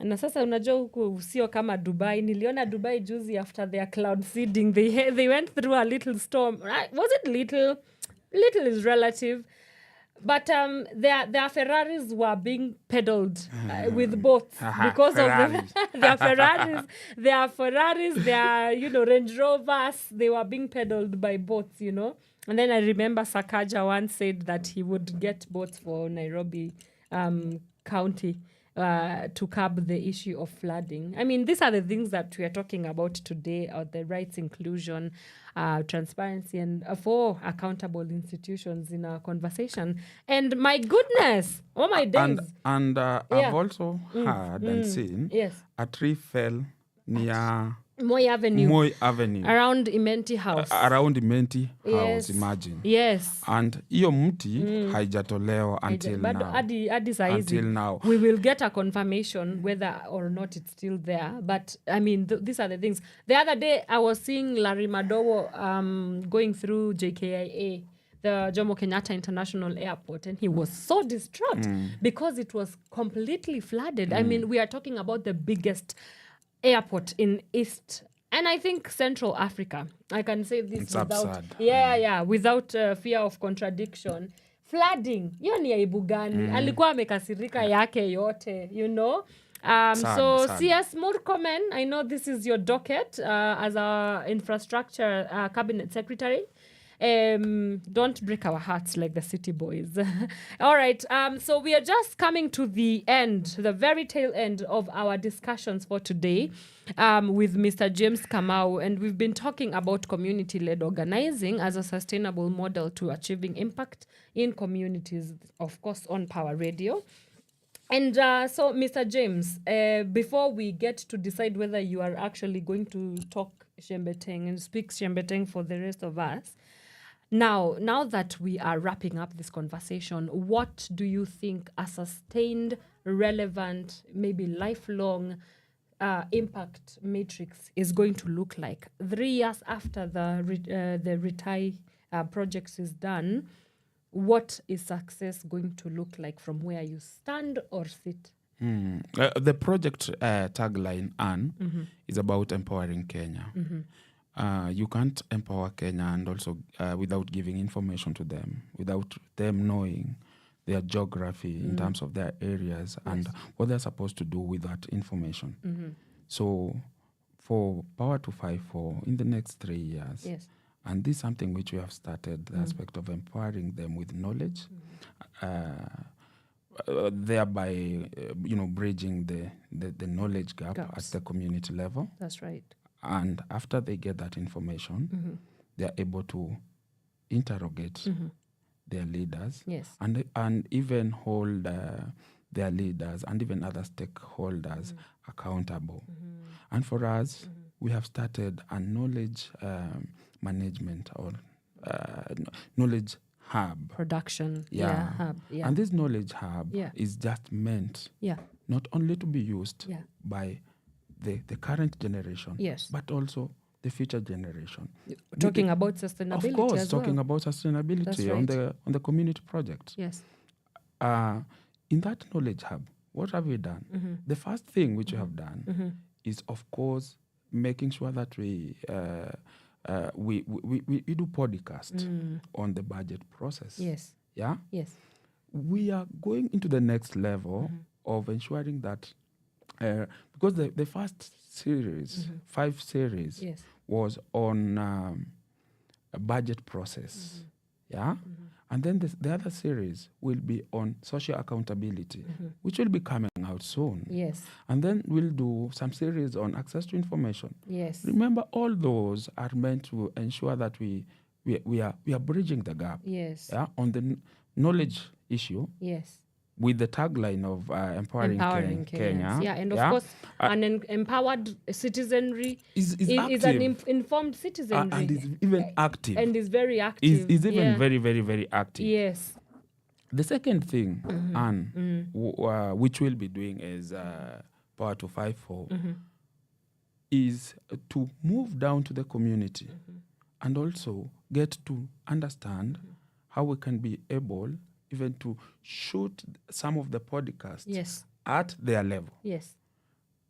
Na sasa unajua huku sio kama Dubai. Niliona Dubai juzi after their cloud seeding. They went through a little storm. Was it little? Little is relative. But their Ferraris were being pedaled with boats because of their Ferraris. Their Ferraris, their Range Rovers, they were being pedaled by boats, And then I remember Sakaja once said that he would get boats for Nairobi County to curb the issue of flooding. I mean, these are the things that we are talking about today, the rights, inclusion, transparency, and for accountable institutions in our conversation. And my goodness, oh my days. And I've also heard and seen a tree fell near Moi Avenue. Around Imenti House. Around Imenti House, imagine. Yes. And hiyo mti haijatolewa until now. Until now. We will get a confirmation whether or not it's still there. But, I mean, these are the things. The other day, I was seeing Larry Madowo going through JKIA, the Jomo Kenyatta International Airport, and he was so distraught because it was completely flooded. I mean, we are talking about the biggest airport in East and I think Central Africa. I can say this it's without absurd. Without fear of contradiction. Flooding, hiyo ni aibu gani? Alikuwa amekasirika yake yote, So CS Murkomen, I know this is your docket as our infrastructure cabinet secretary. Don't break our hearts like the City Boys. All right. So we are just coming to the end, the very tail end of our discussions for today with Mr. James Kamau. And we've been talking about community-led organizing as a sustainable model to achieving impact in communities, of course, on Pawaradio. And so, Mr. James, before we get to decide whether you are actually going to talk Shembeteng and speak Shembeteng for the rest of us, Now that we are wrapping up this conversation, what do you think a sustained, relevant, maybe lifelong impact matrix is going to look like 3 years after the retire project is done? What is success going to look like from where you stand or sit? The project tagline, Anne, is about empowering Kenya. You can't empower Kenya and also without giving information to them, without them knowing their geography in terms of their areas and what they're supposed to do with that information. So for Power 254 in the next 3 years, and this is something which we have started, the aspect of empowering them with knowledge, thereby bridging the knowledge gap at the community level. That's right. And after they get that information, they are able to interrogate their leaders and even hold their leaders and even other stakeholders accountable. And for us, we have started a knowledge management or knowledge hub. Production. Hub. Yeah. And this knowledge hub is just meant not only to be used by the current generation, but also the future generation. Talking about sustainability, of course, as talking well. about sustainability That's on right. the community project. Yes. In that knowledge hub, what have we done? The first thing which we have done is, of course, making sure that we do podcast on the budget process. Yes. Yeah. Yes. We are going into the next level of ensuring that because the first series, 5 series, Yes. was on a budget process. Yeah. And then the other series will be on social accountability, which will be coming out soon. Yes. And then we'll do some series on access to information. Yes. Remember, all those are meant to ensure that we are bridging the gap. Yes. Yeah, on the knowledge issue, Yes. with the tagline of empowering Kenya. Kenyans. Yeah, and of course, an empowered citizenry is an active. informed citizenry. And is even active. And is very active. Is even very, very, very active. Yes. The second thing, Anne, which we'll be doing as Power 254, is to move down to the community and also get to understand how we can be able even to shoot some of the podcasts Yes. at their level. Yes.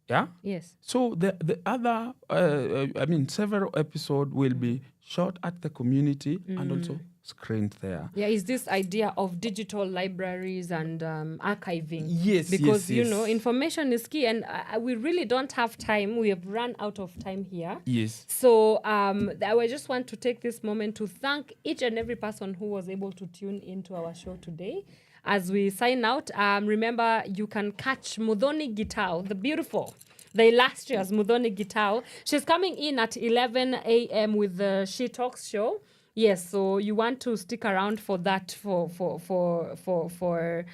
Yeah? Yes. So the other, several episodes will be shot at the community and also screened there. Yeah, is this idea of digital libraries and archiving? Yes, because yes. information is key, and we really don't have time. We have run out of time here. Yes. So I just want to take this moment to thank each and every person who was able to tune into our show today. As we sign out, remember you can catch Muthoni Gitau, the illustrious Muthoni Gitau. She's coming in at 11 a.m. with the She Talks show. Yes, so you want to stick around for that for the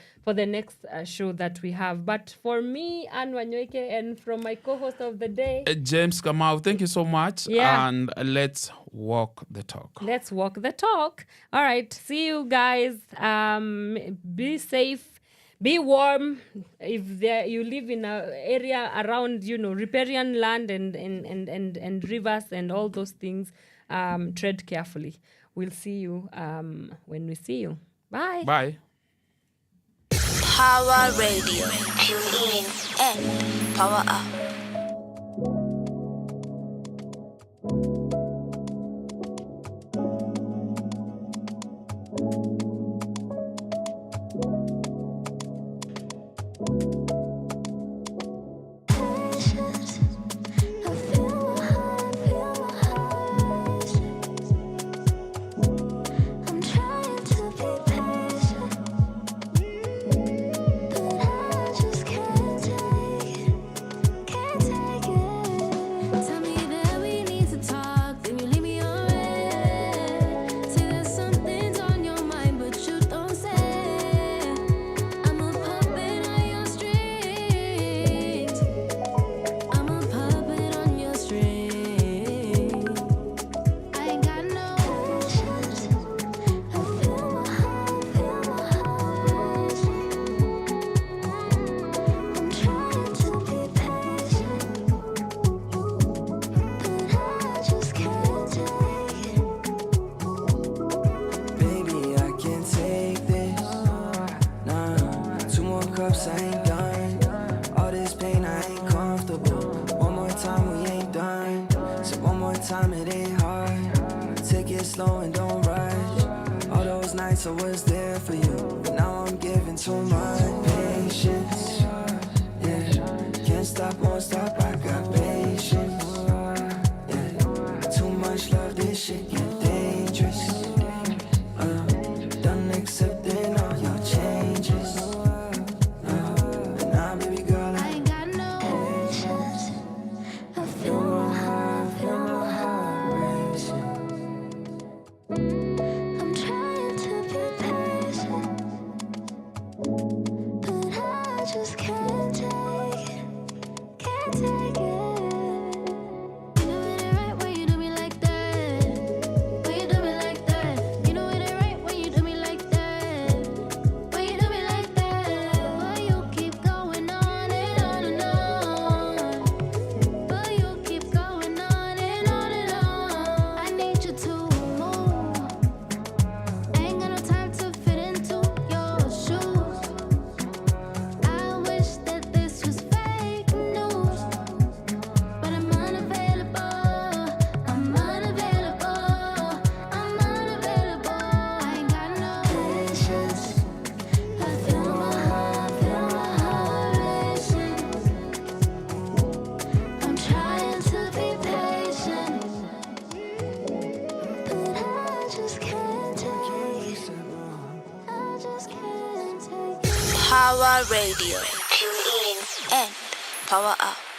next show that we have. But for me, Anne Wanyoike, and from my co-host of the day, James Kamau, thank you so much. Yeah. And let's walk the talk. Let's walk the talk. All right, see you guys. Be safe. Be warm. If you live in an area around, riparian land and rivers and all those things, tread carefully. We'll see you when we see you. Bye. Bye. Pawaradio. Tune in and power up. I was there for you, but now I'm giving too much patience. Yeah, can't stop, won't stop, I got patience. Yeah, too much love, this shit get dangerous. Done accepting all your changes. And now, baby girl, I ain't got no patience. I feel my heart racing. Just can't take it, can't take Pawaradio. Tune in and power up.